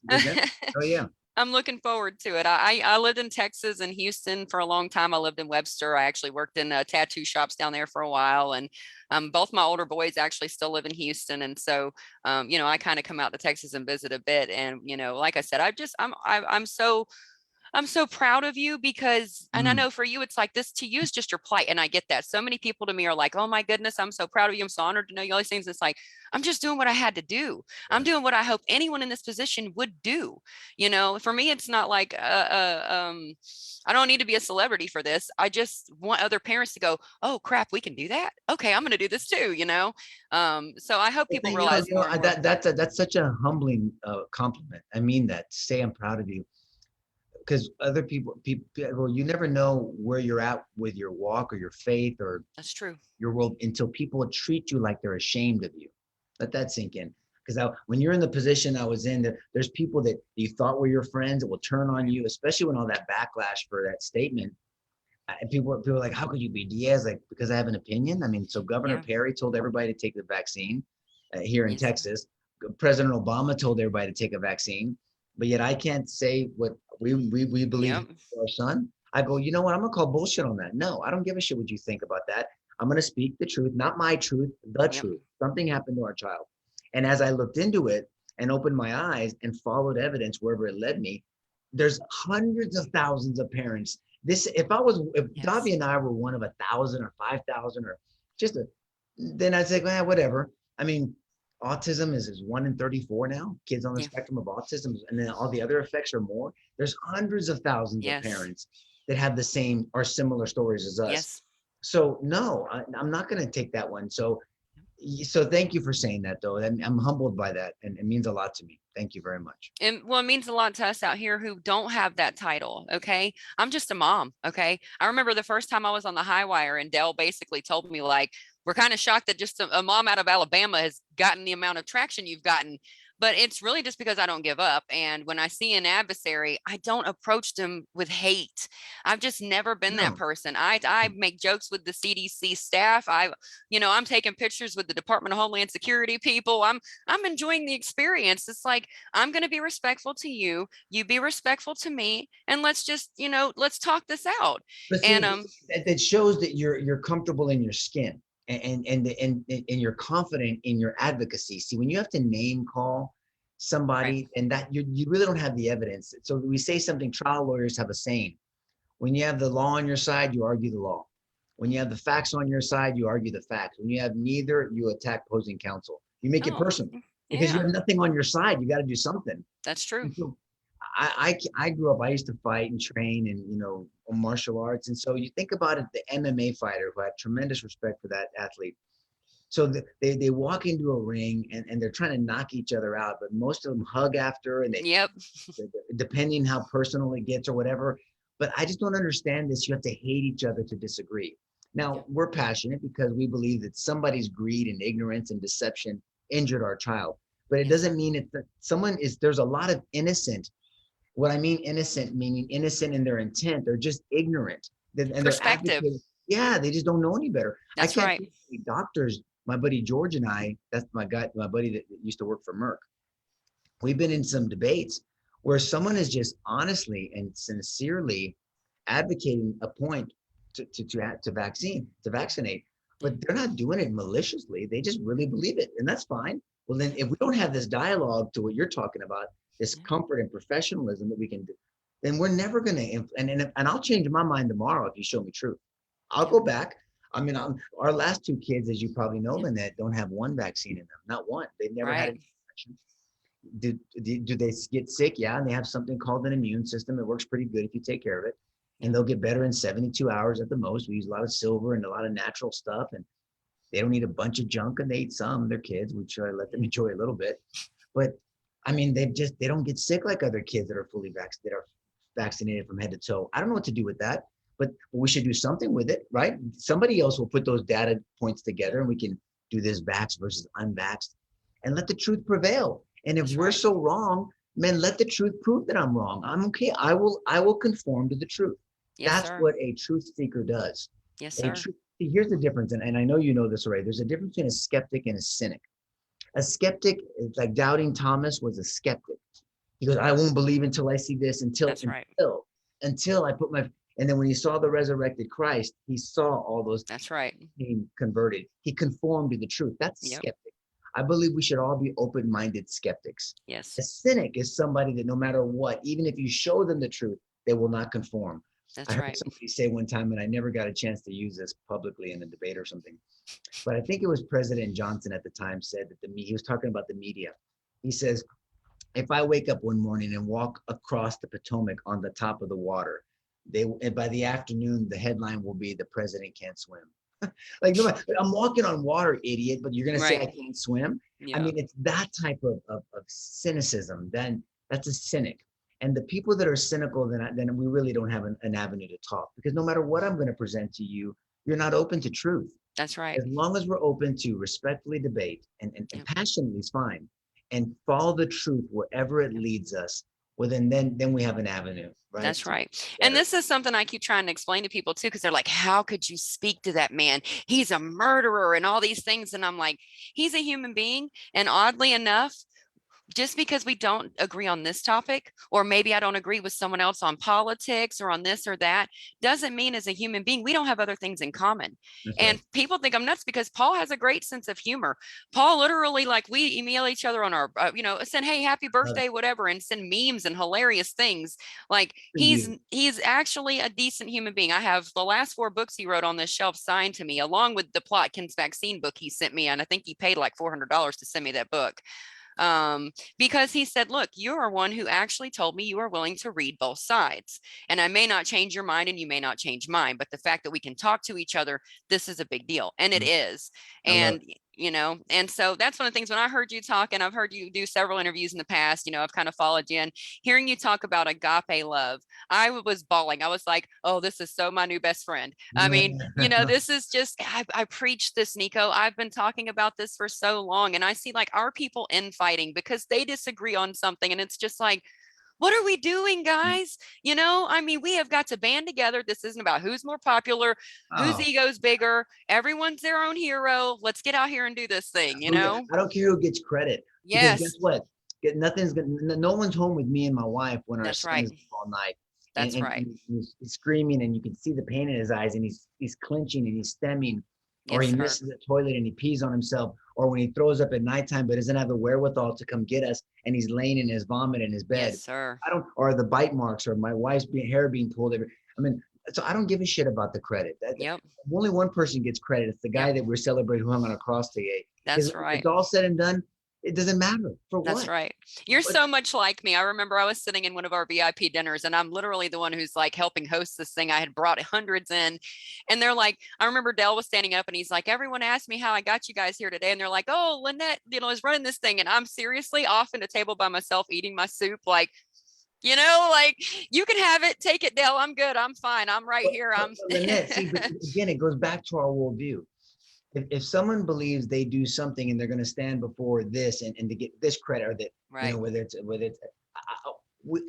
Oh yeah. I'm looking forward to it. I lived in Texas and Houston for a long time. I lived in Webster. I actually worked in tattoo shops down there for a while. And both my older boys actually still live in Houston. And so, I kind of come out to Texas and visit a bit. And, like I said, I'm so proud of you because, and I know for you, it's like this to you is just your plight. And I get that. So many people to me are like, oh my goodness, I'm so proud of you. I'm so honored to know you, all these things. It's like, I'm just doing what I had to do. I'm doing what I hope anyone in this position would do. For me, it's not like, I don't need to be a celebrity for this. I just want other parents to go, oh crap, we can do that. Okay. I'm going to do this too, So I hope people realize that's such a humbling compliment. I mean that, to say I'm proud of you. Because other people, you never know where you're at with your walk or your faith or that's true. Your world until people treat you like they're ashamed of you. Let that sink in. Because when you're in the position I was in, there's people that you thought were your friends that will turn on you, especially when all that backlash for that statement. And people are like, how could you be Diaz? Like, because I have an opinion. I mean, so Governor Perry told everybody to take the vaccine here in Texas. President Obama told everybody to take a vaccine, but yet I can't say what we believe for our son. I go, you know what? I'm gonna call bullshit on that. No, I don't give a shit what you think about that. I'm gonna speak the truth, not my truth, the truth. Something happened to our child. And as I looked into it and opened my eyes and followed evidence wherever it led me, there's hundreds of thousands of parents. If Davi and I were one of 1,000 or 5,000 or then I'd say, whatever. I mean, autism is 1 in 34 now, kids on the Yeah. spectrum of autism, and then all the other effects are more. There's hundreds of thousands of Yes. parents that have the same or similar stories as us. Yes. So no, I'm not going to take that one. So thank you for saying that, though. I'm humbled by that, and it means a lot to me. Thank you very much. And well, it means a lot to us out here who don't have that title. Okay. I'm just a mom. Okay. I remember the first time I was on the high wire and Dell basically told me, like, we're kind of shocked that just a mom out of Alabama has gotten the amount of traction you've gotten. But it's really just because I don't give up. And when I see an adversary, I don't approach them with hate. I've just never been that No, person. I make jokes with the CDC staff. I'm taking pictures with the Department of Homeland Security people. I'm enjoying the experience. It's like, I'm going to be respectful to you. You be respectful to me. And let's just, let's talk this out. but And see, that shows that you're comfortable in your skin, and you're confident in your advocacy. See, when you have to name call right. somebody, and that you really don't have the evidence. So we say something. Trial lawyers have a saying: when you have the law on your side, you argue the law. When you have the facts on your side, you argue the facts. When you have neither, you attack opposing counsel. You make it Oh, personal because you yeah, have nothing on your side. You got to do something. that's true. And so I grew up. I used to fight and train, and martial arts. And so you think about it, the MMA fighter, who I have tremendous respect for that athlete. So they walk into a ring, and they're trying to knock each other out, but most of them hug after, and Yep. depending how personal it gets or whatever. But I just don't understand this. You have to hate each other to disagree. Now, we're passionate because we believe that somebody's greed and ignorance and deception injured our child. But it Yes, doesn't sir. mean there's a lot of innocent. What I mean innocent, meaning innocent in their intent. They're just ignorant. And they're Perspective. advocating. Yeah, they just don't know any better. I That's can't right. think of any doctors. My buddy George and I, that's my buddy that used to work for Merck. We've been in some debates where someone is just honestly and sincerely advocating a point to vaccinate, but they're not doing it maliciously. They just really believe it, and that's fine. Well, then if we don't have this dialogue to what you're talking about, this comfort and professionalism that we can do, then we're never going to. And I'll change my mind tomorrow if you show me truth. I'll Yeah. go back. I mean, our last two kids, as you probably know, Yeah. Lynette, don't have one vaccine in them, not one. They've never had Right. an infection. Do they get sick? Yeah, and they have something called an immune system. It works pretty good if you take care of it, Yeah. and they'll get better in 72 hours at the most. We use a lot of silver and a lot of natural stuff, and they don't eat a bunch of junk, and they eat some. They're kids. We try to let them enjoy a little bit, but I mean, they don't get sick like other kids that are vaccinated from head to toe. I don't know what to do with that, but we should do something with it, right? Somebody else will put those data points together, and we can do this vax versus unvaxxed, and let the truth prevail. And if That's we're right. so wrong, man, let the truth prove that I'm wrong. I'm okay. I will conform to the truth. Yes, That's sir. what a truth seeker does. Yes, A sir. truth, here's the difference, and I know you know this already. There's a difference between a skeptic and a cynic. A skeptic, like doubting Thomas, was a skeptic. He goes, I won't believe until I see this, until That's right. until until I put my. And then when he saw the resurrected Christ, he saw all those That's right. being converted. He conformed to the truth. That's a Yep. skeptic. I believe we should all be open-minded skeptics. Yes. A cynic is somebody that no matter what, even if you show them the truth, they will not conform. I That's heard right. somebody say one time, and I never got a chance to use this publicly in a debate or something, but I think it was President Johnson at the time said that he was talking about the media. He says, if I wake up one morning and walk across the Potomac on the top of the water, and by the afternoon, the headline will be the president can't swim. Like, no, I'm walking on water, idiot, but you're going to say I Right. can't swim. I Yeah. mean, it's that type of cynicism. Then that's a cynic. And the people that are cynical, then we really don't have an avenue to talk, because no matter what I'm going to present to you, you're not open to truth. That's right. As long as we're open to respectfully debate and Yep. passionately is fine, and follow the truth wherever it Yep. leads us, well, then we have an avenue, right? That's right. And Better. this is something I keep trying to explain to people too, because they're like, how could you speak to that man? He's a murderer and all these things. And I'm like, he's a human being. And oddly enough, just because we don't agree on this topic, or maybe I don't agree with someone else on politics or on this or that, doesn't mean as a human being we don't have other things in common. That's right. And people think I'm nuts because Paul has a great sense of humor. Paul literally, like, we email each other on our send, hey, happy Love it. birthday, whatever, and send memes and hilarious things. Like, For you. he's actually a decent human being. I have the last 4 books he wrote on this shelf signed to me, along with the Plotkin's vaccine book he sent me, and I think he paid like $400 to send me that book, because he said, look, you are one who actually told me you are willing to read both sides. And I may not change your mind and you may not change mine, but the fact that we can talk to each other, this is a big deal. And it is. I love And and so that's one of the things when I heard you talk, and I've heard you do several interviews in the past, I've kind of followed you, and hearing you talk about agape love, I was bawling. I was like, oh, this is so my new best friend. I mean, it. this is just, I preach this, Nico. I've been talking about this for so long, and I see like our people infighting because they disagree on something. And it's just like, what are we doing, guys? I mean, we have got to band together. This isn't about who's more popular, whose Oh, ego's bigger. Everyone's their own hero. Let's get out here and do this thing, I don't care who gets credit, because guess Yes, what? Nothing's gonna, no one's home with me and my wife when our that's son right. is up all night, and, That's right. he's screaming, and you can see the pain in his eyes, and he's clenching and he's stemming, or Yes, he sir. misses the toilet and he pees on himself, or when he throws up at nighttime but doesn't have the wherewithal to come get us, and he's laying in his vomit in his bed. Yes, sir. I don't, or the bite marks, or my wife's hair being pulled every. I mean, so I don't give a shit about the credit. Yep. Only one person gets credit. It's the Yep. guy that we're celebrating who hung on a cross today. Because That's right. it's all said and done, it doesn't matter for That's what. right. You're But so much like me. I remember I was sitting in one of our VIP dinners, and I'm literally the one who's like helping host this thing. I had brought hundreds in, and they're like, I remember Dell was standing up and he's like, everyone asked me how I got you guys here today. And they're like, oh, Lynette, is running this thing. And I'm seriously off in a table by myself eating my soup. Like, like, you can have it, take it, Dell. I'm good. I'm fine. I'm right here. I'm Lynette, see, but again, it goes back to our worldview. If someone believes they do something and they're going to stand before this and to get this credit, or that, right. whether it's,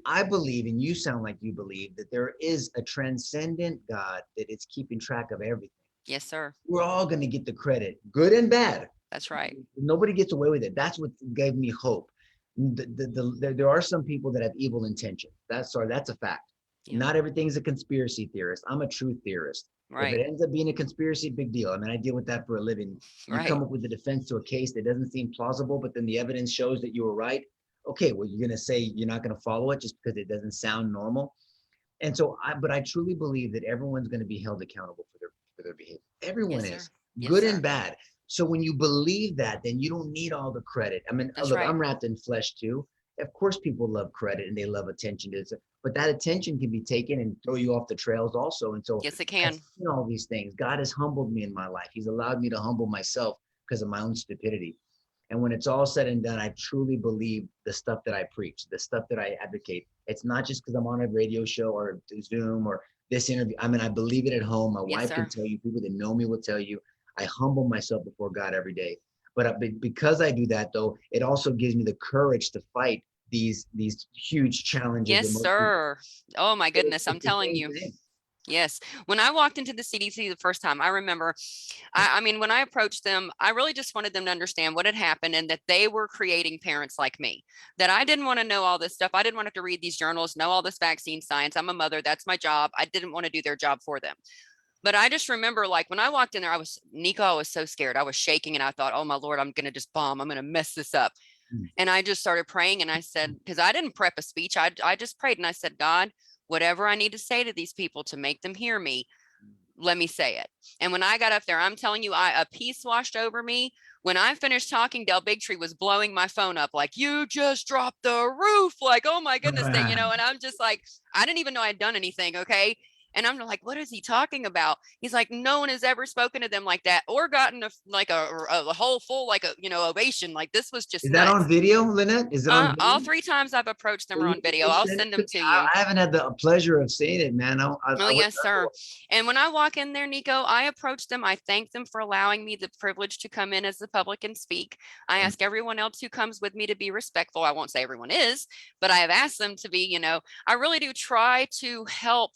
I believe, and you sound like you believe, that there is a transcendent God that is keeping track of everything. Yes, sir. We're all going to get the credit, good and bad. That's right. Nobody gets away with it. That's what gave me hope. There are some people that have evil intention. That's a fact. Yeah. Not everything's a conspiracy theorist. I'm a truth theorist. Right. If it ends up being a conspiracy, big deal. I mean, I deal with that for a living. You Right. come up with the defense to a case that doesn't seem plausible, but then the evidence shows that you were right. Okay, well, you're going to say you're not going to follow it just because it doesn't sound normal. And so, but I truly believe that everyone's going to be held accountable for their behavior. Everyone Yes, is, sir. Yes, good sir. and bad. So when you believe that, then you don't need all the credit. I mean, That's look, right. I'm wrapped in flesh too. Of course, people love credit and they love attention to it, but that attention can be taken and throw you off the trails also. And so Yes, it I've can. seen all these things. God has humbled me in my life. He's allowed me to humble myself because of my own stupidity. And when it's all said and done, I truly believe the stuff that I preach, the stuff that I advocate. It's not just because I'm on a radio show or Zoom or this interview. I mean, I believe it at home. My Yes, wife can sir. tell you, people that know me will tell you, I humble myself before God every day. But because I do that, though, it also gives me the courage to fight these huge challenges. Yes, sir. Oh my goodness. I'm It's the telling same you. thing. Yes. When I walked into the CDC the first time, I remember, I mean, when I approached them, I really just wanted them to understand what had happened and that they were creating parents like me, that I didn't want to know all this stuff. I didn't want to have to read these journals, know all this vaccine science. I'm a mother. That's my job. I didn't want to do their job for them. But I just remember, like, when I walked in there, Nico, I was so scared. I was shaking and I thought, oh my Lord, I'm going to just bomb. I'm going to mess this up. Mm. And I just started praying and I said, because I didn't prep a speech, I just prayed and I said, God, whatever I need to say to these people to make them hear me, let me say it. And when I got up there, I'm telling you, a peace washed over me. When I finished talking, Del Bigtree was blowing my phone up like, you just dropped the roof. Like, oh my goodness, and I'm just like, I didn't even know I'd done anything. Okay. And I'm like, what is he talking about? He's like, no one has ever spoken to them like that or gotten a whole full, like ovation. Like, this was just Is that on nuts. video, Lynette? Is it on All video? 3 times I've approached them Will are you, on video. will you I'll send send it to them me? to you. I haven't had the pleasure of seeing it, man. Oh, I would yes, sir. love And when I walk in there, Nico, I approach them. I thank them for allowing me the privilege to come in as the public and speak. I to. ask everyone else who comes with me to be respectful. I won't say everyone is, but I have asked them to be, I really do try to help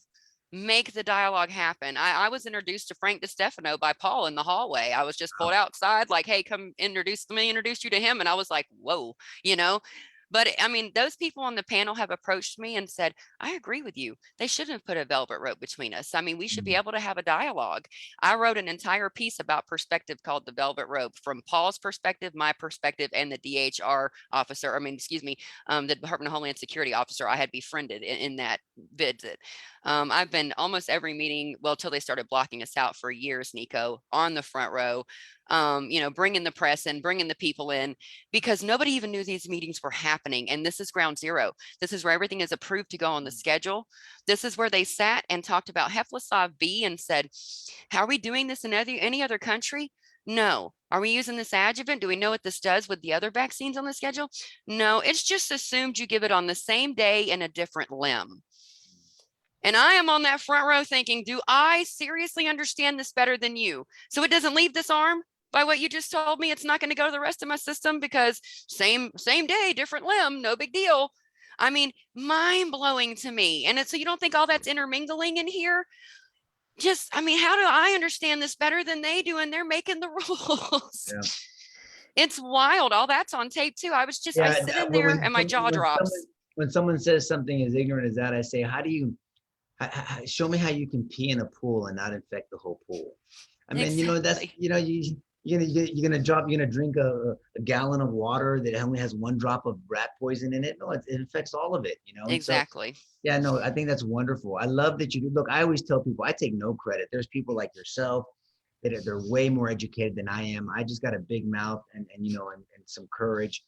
make the dialogue happen. I was introduced to Frank DiStefano by Paul in the hallway. I was just pulled outside, like, hey, come introduce you to him. And I was like, whoa, you know. But I mean, those people on the panel have approached me and said, I agree with you. They shouldn't have put a velvet rope between us. I mean, we should be able to have a dialogue. I wrote an entire piece about perspective called The Velvet Rope, from Paul's perspective, my perspective, and the DHR officer, the Department of Homeland Security officer I had befriended in that visit. I've been almost every meeting, well, till they started blocking us out, for years, Nico, on the front row, bringing the press in, bringing the people in, because nobody even knew these meetings were happening. And this is ground zero. This is where everything is approved to go on the schedule. This is where they sat and talked about Heplosav B and said, how are we doing this in any other country? No. Are we using this adjuvant? Do we know what this does with the other vaccines on the schedule? No, it's just assumed you give it on the same day in a different limb. And I am on that front row thinking, do I seriously understand this better than you? So it doesn't leave this arm by what you just told me. It's not going to go to the rest of my system because same day, different limb, no big deal. I mean, mind blowing to me. And so you don't think all that's intermingling in here? Just, I mean, how do I understand this better than they do? And they're making the rules. Yeah. It's wild. All that's on tape too. I sit in there and my jaw drops. When someone says something as ignorant as that, I say, how do you, show me how you can pee in a pool and not infect the whole pool. I mean, Exactly. you're gonna drink a gallon of water that only has 1 drop of rat poison in it. No, it affects all of it, Exactly. So, yeah, no, I think that's wonderful. I love that you do. Look, I always tell people, I take no credit. There's people like yourself that they're way more educated than I am. I just got a big mouth and some courage.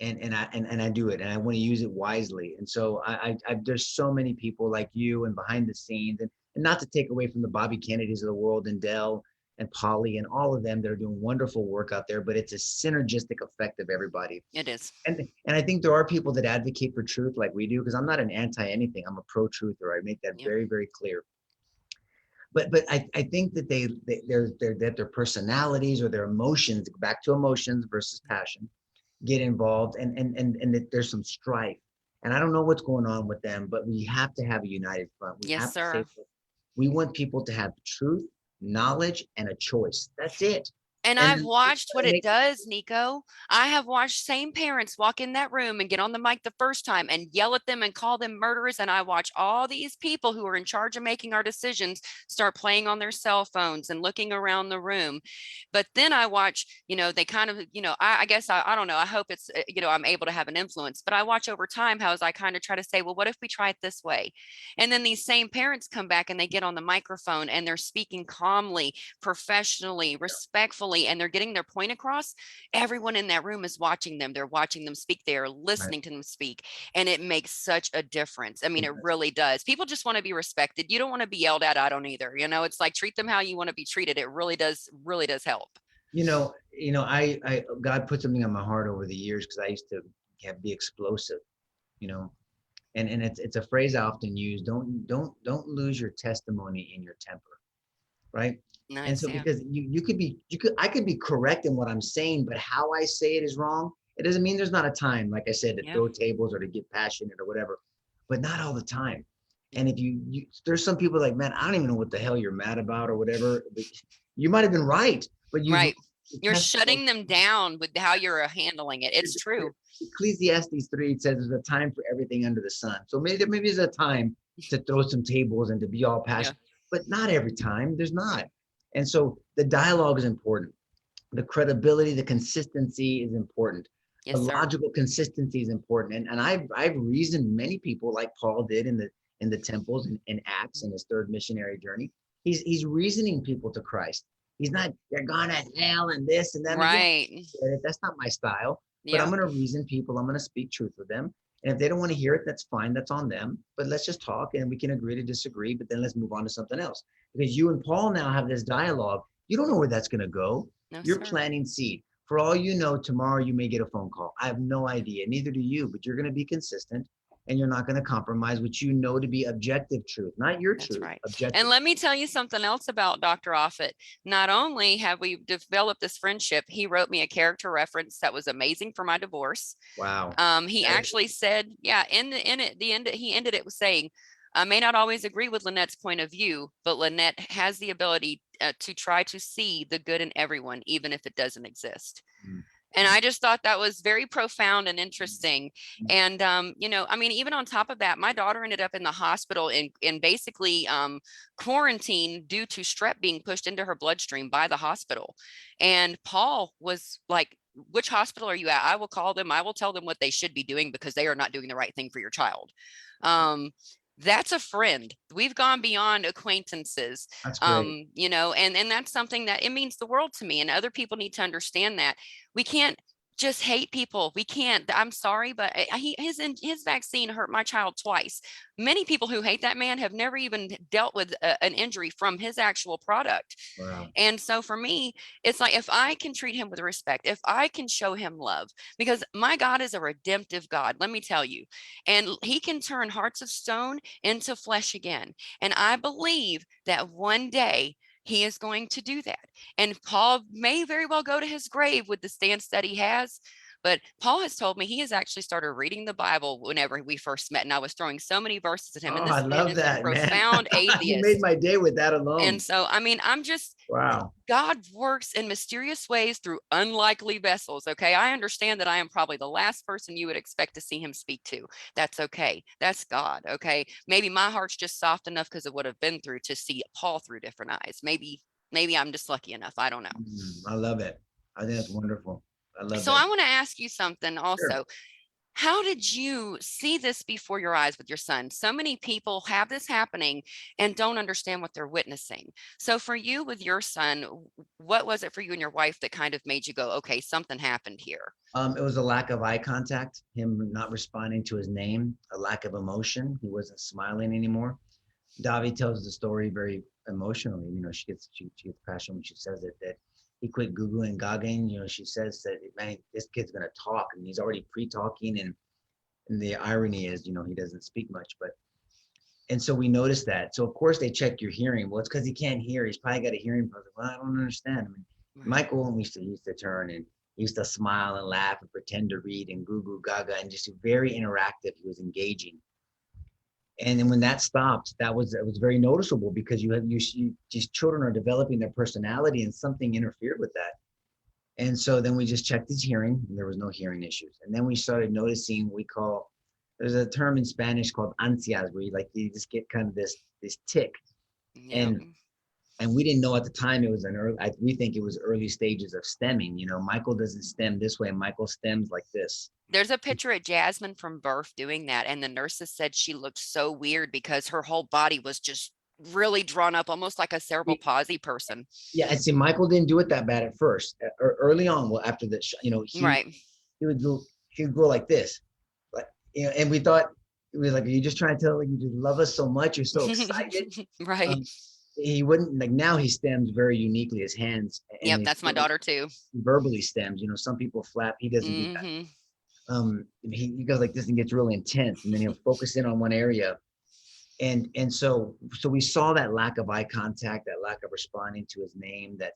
And I do it, and I want to use it wisely. And so I there's so many people like you and behind the scenes, and not to take away from the Bobby Kennedys of the world, and Dell and Polly and all of them that are doing wonderful work out there, but it's a synergistic effect of everybody. It is. And I think there are people that advocate for truth like we do, because I'm not an anti anything. I'm a pro truther. I make that very, very clear. But I think that that their personalities or their emotions, back to emotions versus passion, get involved, and that there's some strife. And I don't know what's going on with them, but we have to have a united front. We Yes, have sir. to say, we want people to have truth, knowledge, and a choice. That's it. And I've watched what it does, Nico. I have watched same parents walk in that room and get on the mic the first time and yell at them and call them murderers. And I watch all these people who are in charge of making our decisions start playing on their cell phones and looking around the room. But then I watch, they kind of, I guess, I don't know. I hope it's, I'm able to have an influence, but I watch over time how as I kind of try to say, well, what if we try it this way? And then these same parents come back and they get on the microphone and they're speaking calmly, professionally, respectfully, and they're getting their point across. Everyone in that room is watching them. They're watching them speak. They are listening to them speak. And it makes such a difference. I mean, it really does. People just want to be respected. You don't want to be yelled at. I don't either. It's like, treat them how you want to be treated. It really does help. God put something on my heart over the years, because I used to be explosive, and it's a phrase I often use. Don't lose your testimony in your temper. Right. Nice, and so because I could be correct in what I'm saying, but how I say it is wrong. It doesn't mean there's not a time, like I said, to throw tables or to get passionate or whatever, but not all the time. And if there's some people like, man, I don't even know what the hell you're mad about or whatever. You might have been right, but you're shutting them down with how you're handling it. It's true. Ecclesiastes 3, it says there's a time for everything under the sun. So maybe there's a time to throw some tables and to be all passionate. But not every time. There's not. And so the dialogue is important. The credibility, the consistency is important. Yes, the logical consistency is important. And I've reasoned many people, like Paul did in the temples in Acts in his 3rd missionary journey. He's reasoning people to Christ. He's not, they're going to hell and this and that. Right. That's not my style. But I'm going to reason people. I'm going to speak truth with them. And if they don't want to hear it, that's fine. That's on them. But let's just talk and we can agree to disagree. But then let's move on to something else. Because you and Paul now have this dialogue. You don't know where that's going to go. No, You're planting seed. For all you know, tomorrow you may get a phone call. I have no idea. Neither do you. But you're going to be consistent. And you're not going to compromise what you know to be objective truth, not your truth. Right. Objective. And let me tell you something else about Dr. Offit. Not only have we developed this friendship, he wrote me a character reference that was amazing for my divorce. Wow. He actually said, he ended it with saying, I may not always agree with Lynette's point of view, but Lynette has the ability to try to see the good in everyone, even if it doesn't exist. And I just thought that was very profound and interesting. And, you know, I mean, even on top of that, my daughter ended up in the hospital in basically quarantine due to strep being pushed into her bloodstream by the hospital. And Paul was like, which hospital are you at? I will call them. I will tell them what they should be doing because they are not doing the right thing for your child. That's a friend. We've gone beyond acquaintances. That's great. You know, and that's something that it means the world to me, and other people need to understand that we can't just hate people. We can't. I'm sorry, but his vaccine hurt my child twice. Many people who hate that man have never even dealt with an injury from his actual product. Wow. And so for me, it's like, if I can treat him with respect, if I can show him love, because my God is a redemptive God, let me tell you, and he can turn hearts of stone into flesh again. And I believe that one day he is going to do that. And Paul may very well go to his grave with the stance that he has. But Paul has told me he has actually started reading the Bible whenever we first met. And I was throwing so many verses at him. And Oh, I this man love is a that, man. profound You made atheist. my day with that And alone. so, I mean, I'm just, Wow. God works in mysterious ways through unlikely vessels. Okay. I understand that I am probably the last person you would expect to see him speak to. That's okay. That's God. Okay. Maybe my heart's just soft enough because of what I've been through to see Paul through different eyes. Maybe I'm just lucky enough. I don't know. I love it. I think that's wonderful. I love So that. I want to ask you something Sure. also. How did you see this before your eyes with your son? So many people have this happening and don't understand what they're witnessing. So for you with your son, what was it for you and your wife that kind of made you go, okay, something happened here? It was a lack of eye contact, him not responding to his name, a lack of emotion. He wasn't smiling anymore. Davi tells the story very emotionally. You know, she gets passionate when she says it, that he quit googling gagging. You know, she says that, man, this kid's gonna talk, and he's already pre-talking, and the irony is, you know, he doesn't speak much, but and so we noticed that. So of course they check your hearing. Well, it's because he can't hear. He's probably got a hearing problem. Well, I don't understand. I mean, Right. Michael, when we used to turn and he used to smile and laugh and pretend to read and goo goo gaga and just very interactive. He was engaging. And then when that stopped, it was very noticeable because these children are developing their personality and something interfered with that. And so then we just checked his hearing and there was no hearing issues. And then we started noticing there's a term in Spanish called ansias where you just get kind of this tick. Yeah. And we didn't know at the time it was we think it was early stages of stemming. You know, Michael doesn't stem this way. Michael stems like this. There's a picture of Jasmine from birth doing that. And the nurses said she looked so weird because her whole body was just really drawn up, almost like a cerebral palsy person. Yeah, and see, Michael didn't do it that bad at first. Or early on, well, after the, you know, Right. he would go like this, like, you know, and we thought it was like, are you just trying to tell, like, you just love us so much, you're so excited? Right. He wouldn't, like, now he stems very uniquely, his hands. Yep, that's my daughter too. Verbally stems, you know, some people flap, he doesn't do that. He goes like this and gets really intense, and then he'll focus in on one area. And so we saw that lack of eye contact, that lack of responding to his name, that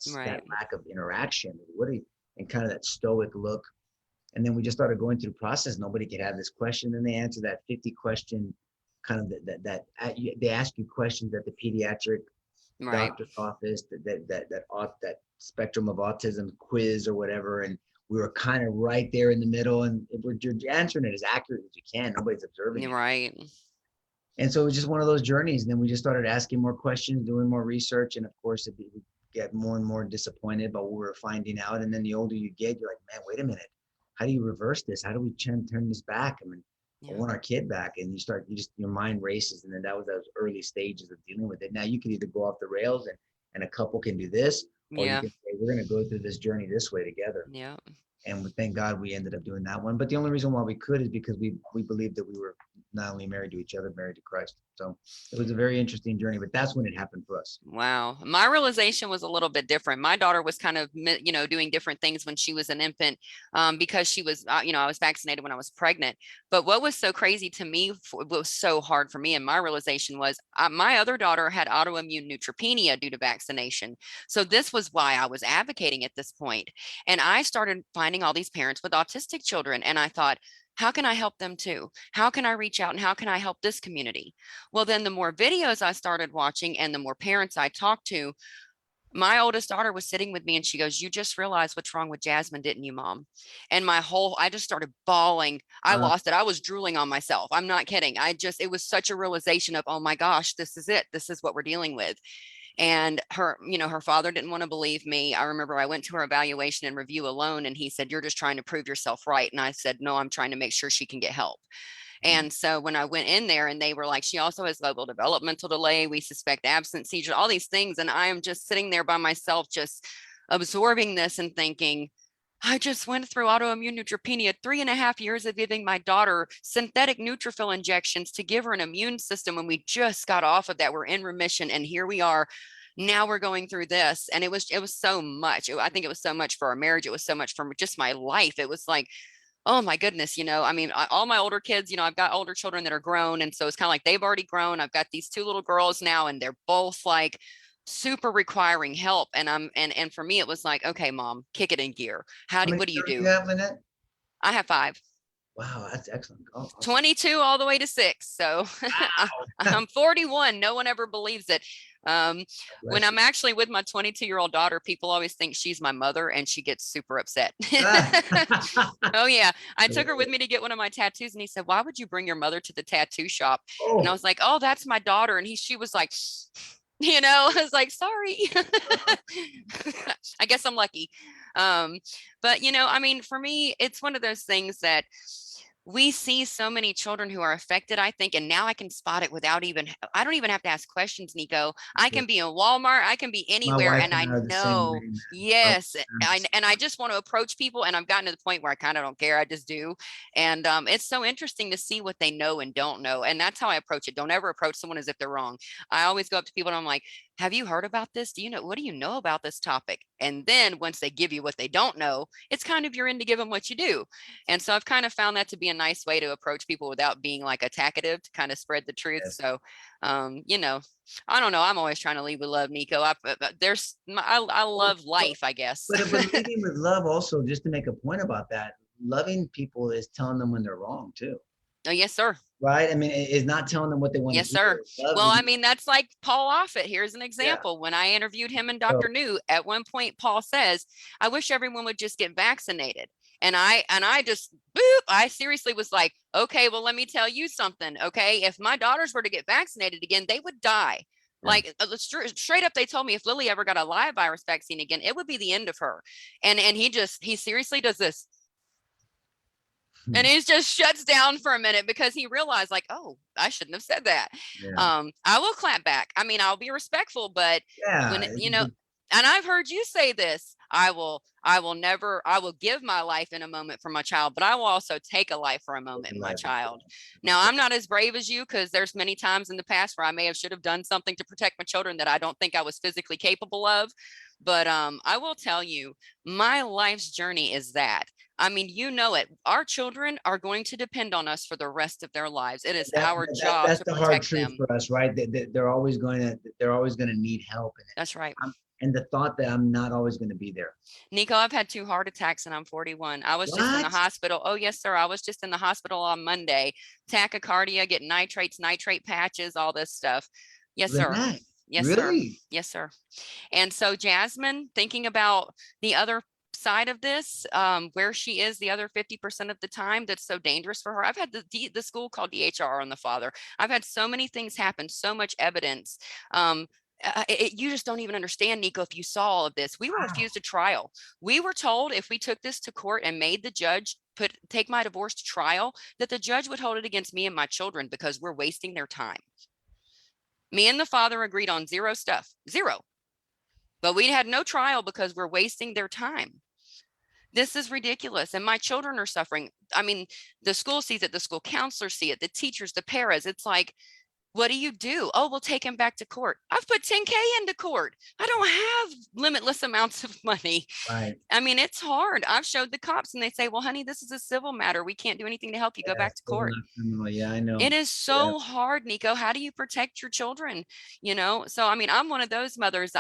lack of interaction, and kind of that stoic look. And then we just started going through the process. Nobody could have this question, and they answer that 50 question kind of they ask you questions at the pediatric doctor's office, that spectrum of autism quiz or whatever, and we were kind of right there in the middle, and you're answering it as accurate as you can. Nobody's observing it. Right. And so it was just one of those journeys. And then we just started asking more questions, doing more research. And of course, we get more and more disappointed about what we were finding out. And then the older you get, you're like, man, wait a minute. How do you reverse this? How do we turn this back? I mean, I want our kid back. And your mind races. And then that was those early stages of dealing with it. Now you can either go off the rails and a couple can do this, or you can say, we're going to go through this journey this way together. Yeah. And thank God we ended up doing that one. But the only reason why we could is because we believed that we were not only married to each other, married to Christ. So it was a very interesting journey, but that's when it happened for us. Wow. My realization was a little bit different. My daughter was kind of, you know, doing different things when she was an infant because she was, you know, I was vaccinated when I was pregnant. But what was so crazy to me, was so hard for me, and my realization was my other daughter had autoimmune neutropenia due to vaccination. So this was why I was advocating at this point. And I started finding all these parents with autistic children. And I thought, how can I help them too? How can I reach out and how can I help this community? Well, then the more videos I started watching and the more parents I talked to, My oldest daughter was sitting with me and she goes, "You just realized what's wrong with Jasmine, didn't you, Mom?" And I just started bawling. I Uh, lost it. I was drooling on myself. I'm not kidding. It was such a realization of, oh my gosh, this is it. This is what we're dealing with. And her father didn't want to believe me. I remember I went to her evaluation and review alone, and he said, "You're just trying to prove yourself right." And I said, "No, I'm trying to make sure she can get help." And so when I went in there and they were like, "She also has global developmental delay. We suspect absence seizure," all these things. And I am just sitting there by myself, just absorbing this and thinking, I just went through autoimmune neutropenia, 3.5 years of giving my daughter synthetic neutrophil injections to give her an immune system. When we just got off of that, we're in remission. And here we are. Now we're going through this. And it was so much. I think it was so much for our marriage. It was so much for just my life. It was like, oh my goodness, I mean, all my older kids, I've got older children that are grown. And so it's kind of like they've already grown. I've got these two little girls now, and they're both like super requiring help. And for me, it was like, okay, Mom, kick it in gear. how many What do you children do do? you have, Lynette? I have five. Wow, that's excellent. Oh, awesome. 22 all the way to 6. So I'm 41. No one ever believes it. When Bless I'm you. actually with my 22-year-old daughter, people always think she's my mother and she gets super upset. Oh yeah. I took her with me to get one of my tattoos and he said, "Why would you bring your mother to the tattoo shop?" And I Oh, was like, "Oh, that's my daughter." And she was like, I was like, "Sorry." I guess I'm lucky. But I mean, for me, it's one of those things that we see so many children who are affected, I think, and now I can spot it I don't even have to ask questions, Nico. I yeah. can be in Walmart, I can be My anywhere, wife and I and I are the same way, know, man. Oh, yes, I'm and I just want to approach people, and I've gotten to the point where I kind of don't care, I just do. And it's so interesting to see what they know and don't know, and that's how I approach it. Don't ever approach someone as if they're wrong. I always go up to people and I'm like, "Have you heard about this? What do you know about this topic?" And then once they give you what they don't know, it's kind of you're in to give them what you do. And so I've kind of found that to be a nice way to approach people without being like attackative, to kind of spread the truth. yes. So, I don't know. I'm always trying to lead with love, Nico. I Well, love life, I guess. but leading with love also, just to make a point about that, loving people is telling them when they're wrong too, Oh, yes, sir. right? I mean, it's not telling them what they want to Yes, hear. sir. Well, I Loving, mean, that's like Paul Offit. Here's an yeah. example. When I interviewed him and So Dr. New, at one point, Paul says, "I wish everyone would just get vaccinated." And I just boop, I seriously was like, okay, well, let me tell you something. Okay. If my daughters were to get vaccinated again, they would die. yeah. Like straight up, they told me if Lily ever got a live virus vaccine again, it would be the end of her. And he seriously does this. Hmm. And he just shuts down for a minute because he realized, like, oh, I shouldn't have said that. Yeah. I will clap back. I mean, I'll be respectful, but when Yeah. and I've heard you say this, I will give my life in a moment for my child, but I will also take a life for a moment in my Life. child. Now, I'm not as brave as you because there's many times in the past where I may have should have done something to protect my children that I don't think I was physically capable of. But I will tell you, my life's journey is that. I mean, you know it. Our children are going to depend on us for the rest of their lives. It is our job That's to the hard protect truth them. for us, right? They're always gonna need help, That's right. and the thought that I'm not always gonna be there. Nico, I've had 2 heart attacks and I'm 41. I was just in the What? hospital. Oh, yes, sir. I was just in the hospital on Monday. Tachycardia, getting nitrates, nitrate patches, all this stuff. Yes, sir. Lynette, Yes, sir. really? Yes, sir. And so Jasmine, thinking about the other side of this, where she is the other 50% of the time, that's so dangerous for her. I've had the school called DHR on the father. I've had so many things happen, so much evidence. You just don't even understand, Nico, if you saw all of this. We were Wow. refused a trial. We were told if we took this to court and made the judge take my divorce to trial, that the judge would hold it against me and my children because we're wasting their time. Me and the father agreed on zero stuff, zero. But we had no trial because we're wasting their time. This is ridiculous. And my children are suffering. I mean, the school sees it, the school counselors see it, the teachers, the paras. It's like, what do you do? Oh, we'll take him back to court. I've put 10K into court. I don't have limitless amounts of money. Right. I mean, it's hard. I've showed the cops and they say, well, honey, this is a civil matter. We can't do anything to help you. Go Yeah, back to civil, court. not criminal. Yeah, I know. It is Yeah. so hard, Nico. How do you protect your children? So I mean, I'm one of those mothers.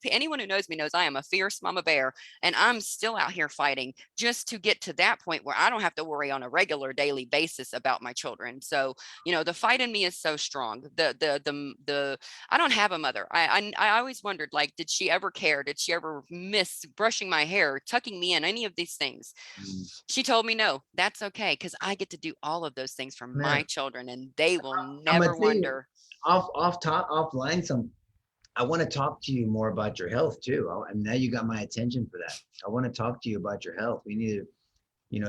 Anyone who knows me knows I am a fierce mama bear, and I'm still out here fighting just to get to that point where I don't have to worry on a regular daily basis about my children. So, the fight in me is so strong. I don't have a mother. I always wondered, like, did she ever care? Did she ever miss brushing my hair, tucking me in, any of these things? Mm. She told me, no, that's okay, because I get to do all of those things for my Man, children, and they will I'm gonna never tell you wonder. offline I want to talk to you more about your health too. And now you got my attention for that. I want to talk to you about your health. We need to,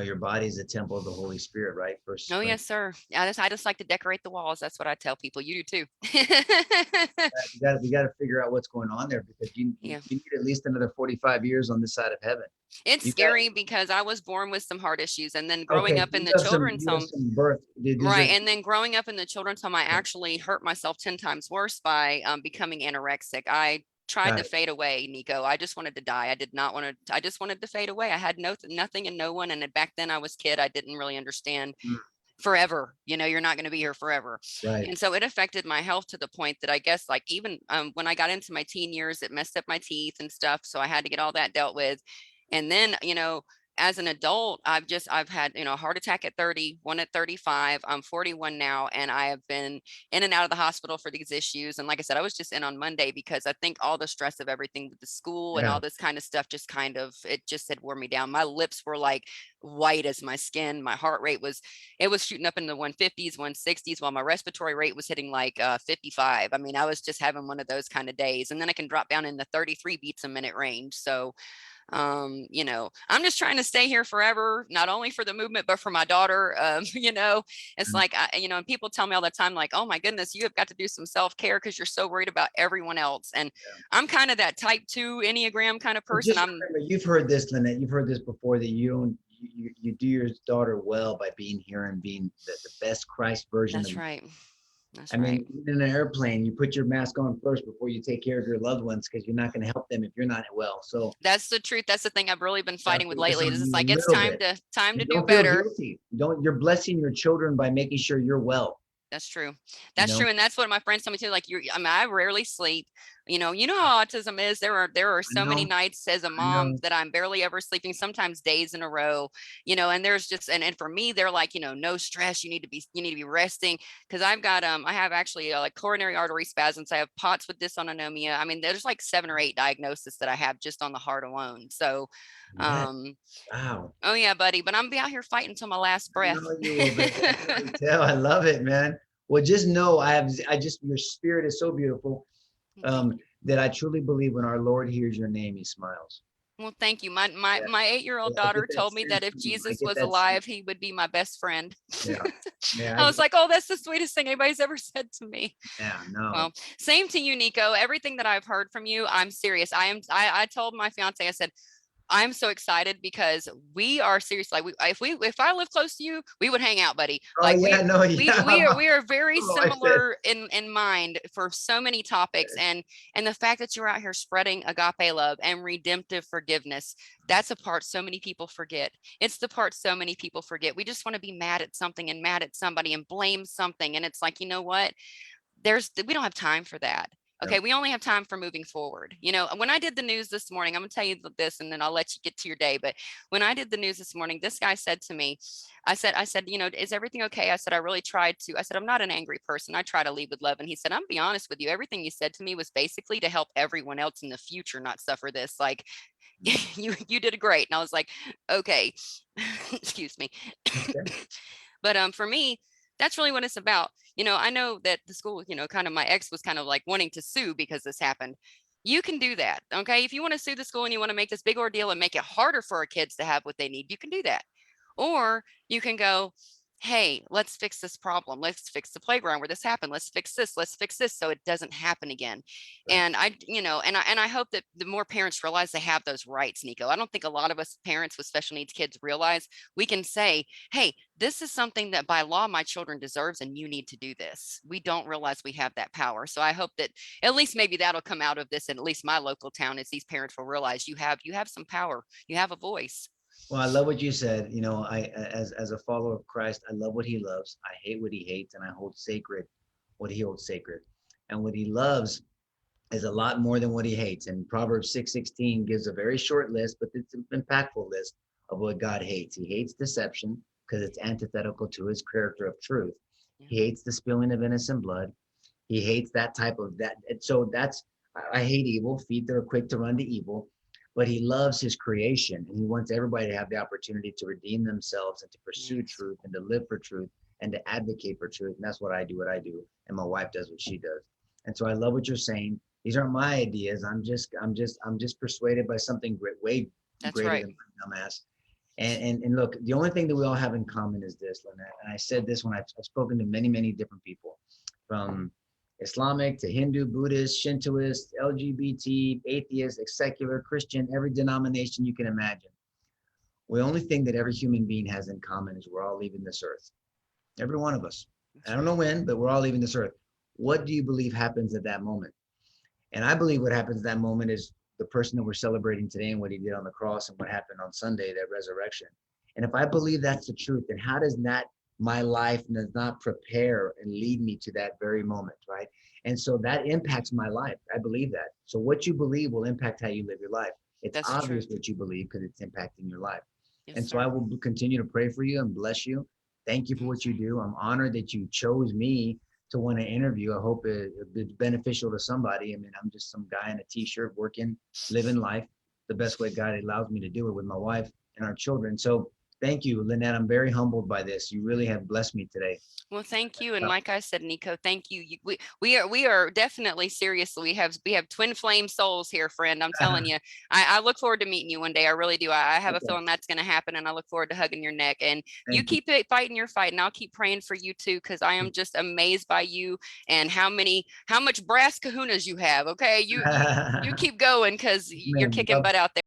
your body is a temple of the Holy Spirit, right? Oh, First, yes, sir. I just like to decorate the walls. That's what I tell people. You do too. we got to figure out what's going on there, because you Yeah. need at least another 45 years on this side of heaven. It's You got scary because I was born with some heart issues, and then growing okay. up in the children's You have home, some birth. right, and then growing up in the children's home, I actually hurt myself 10 times worse by becoming anorexic. I tried Got to it. fade away, Nico. I just wanted to die. I did not want to, I just wanted to fade away. I had nothing and no one. And back then I was kid. I didn't really understand Mm, forever. You're not going to be here forever. right. And so it affected my health to the point that I guess, like, even when I got into my teen years, it messed up my teeth and stuff. So I had to get all that dealt with. And then, as an adult, I've had, a heart attack at 30, one at 35. I'm 41 now, and I have been in and out of the hospital for these issues. And like I said, I was just in on Monday because I think all the stress of everything with the school and Yeah. all this kind of stuff it just had wore me down. My lips were like white as my skin. My heart rate it was shooting up in the 150s, 160s, while my respiratory rate was hitting like 55. I mean, I was just having one of those kind of days. And then I can drop down in the 33 beats a minute range. So I'm just trying to stay here forever, not only for the movement, but for my daughter. It's Mm, like, and people tell me all the time, like, oh my goodness, you have got to do some self-care because you're so worried about everyone else. And yeah. I'm kind of that type 2 Enneagram kind of But person. just remember, you've heard this, Lynette. You've heard this before, that you do your daughter well by being here and being the best Christ version of That's you. right. That's I right. mean, in an airplane, you put your mask on first before you take care of your loved ones, because you're not going to help them if you're not well. So That's the truth. That's the thing I've really been gotta fighting with focus lately. on Is it's you a like, it's little time bit. to And do don't feel better. guilty. You're blessing your children by making sure you're well, That's true. you That's know? true. And that's what my friends tell me too. Like, I mean, I rarely sleep. How autism is. There are I so many know, nights as a I mom know. that I'm barely ever sleeping, sometimes days in a row, and there's just, and for me, they're like, no stress. You need to be resting. Cause I have actually like coronary artery spasms. I have POTS with dysautonomia. I mean, there's like 7 or 8 diagnoses that I have just on the heart alone. So, That, um, wow. oh yeah, buddy, but I'm gonna be out here fighting till my last I breath. know you will, baby. I can already tell. I love it, man. Well, just know your spirit is so beautiful, Thank you. that I truly believe when our Lord hears your name, he smiles. Well, thank you. My Yeah. my 8-year-old Yeah, I daughter get that told me that sense if from you. I Jesus get was that sense. alive, he would be my best friend. Yeah. Yeah. I was like, oh, that's the sweetest thing anybody's ever said to me. Yeah. No. Well, same to you, Nico. Everything that I've heard from you, I'm serious. I told my fiance, I said, I'm so excited because we are seriously, like, if I live close to you, we would hang out, buddy. Oh, Like, yeah. No. we Yeah. we are we are very Oh, I said, similar in mind for so many topics. And the fact that you're out here spreading agape love and redemptive forgiveness, that's a part so many people forget. It's the part so many people forget. We just want to be mad at something and mad at somebody and blame something. And it's like, you know what? We don't have time for that. yeah. Okay, we only have time for moving forward. When I did the news this morning, I'm gonna tell you this, and then I'll let you get to your day. But when I did the news this morning, this guy said to me, I said, is everything okay? I said, I really tried to. I said, I'm not an angry person. I try to lead with love. And he said, I'm gonna be honest with you. Everything you said to me was basically to help everyone else in the future not suffer this. Like, Mm, you did great. And I was like, okay, excuse me. okay. But for me, that's really what it's about. I know that the school, kind of my ex was kind of like wanting to sue because this happened. You can do that. Okay. If you want to sue the school and you want to make this big ordeal and make it harder for our kids to have what they need, you can do that. Or you can go, hey, let's fix this problem. Let's fix the playground where this happened. Let's fix this. Let's fix this so it doesn't happen again. Right. And I hope that the more parents realize they have those rights, Nico. I don't think a lot of us parents with special needs kids realize we can say, hey, this is something that by law my children deserves, and you need to do this. We don't realize we have that power. So I hope that at least maybe that'll come out of this, and at least my local town, is these parents will realize you have some power. You have a voice. Well, I love what you said. As a follower of Christ, I love what he loves. I hate what he hates, and I hold sacred what he holds sacred. And what he loves is a lot more than what he hates. And Proverbs 6:16 gives a very short list, but it's an impactful list of what God hates. He hates deception because it's antithetical to his character of truth. Yeah. He hates the spilling of innocent blood. He hates that type of that. So that's, I hate evil. Feet that are quick to run to evil, but he loves his creation and he wants everybody to have the opportunity to redeem themselves and to pursue Yes. truth and to live for truth and to advocate for truth. And that's what I do, and my wife does what she does. And so I love what you're saying. These aren't my ideas. I'm just persuaded by something way That's greater right. than my dumbass. And look, the only thing that we all have in common is this, Lynette. And I said this when I've spoken to many different people, from Islamic to Hindu, Buddhist, Shintoist, LGBT, atheist, secular, Christian, every denomination you can imagine. The only thing that every human being has in common is we're all leaving this earth. Every one of us. I That's don't know right. when, but we're all leaving this earth. What do you believe happens at that moment? And I believe what happens at that moment is the person that we're celebrating today and what he did on the cross and what happened on Sunday, that resurrection. And if I believe that's the truth, then how does that, my life does not prepare and lead me to that very moment, right? And so that impacts my life. I believe that. So what you believe will impact how you live your life. It's That's the obvious truth. what you believe because it's impacting your life. Yes, And so I sir. will continue to pray for you and bless you. Thank you for what you do. I'm honored that you chose me to want to interview. I hope it's beneficial to somebody. I mean, I'm just some guy in a t-shirt working, living life the best way God allows me to do it with my wife and our children. So thank you, Lynette. I'm very humbled by this. You really have blessed me today. Well, thank you. And Uh, like I said, Nico, thank you. We are definitely serious. We have twin flame souls here, friend. I'm telling you. I look forward to meeting you one day. I really do. I have a okay, feeling that's going to happen, and I look forward to hugging your neck. And you thank you. keep it fighting your fight, and I'll keep praying for you too, because I am just amazed by you and how much brass kahunas you have. Okay, you keep going because Yes, you're ma'am. kicking butt out there.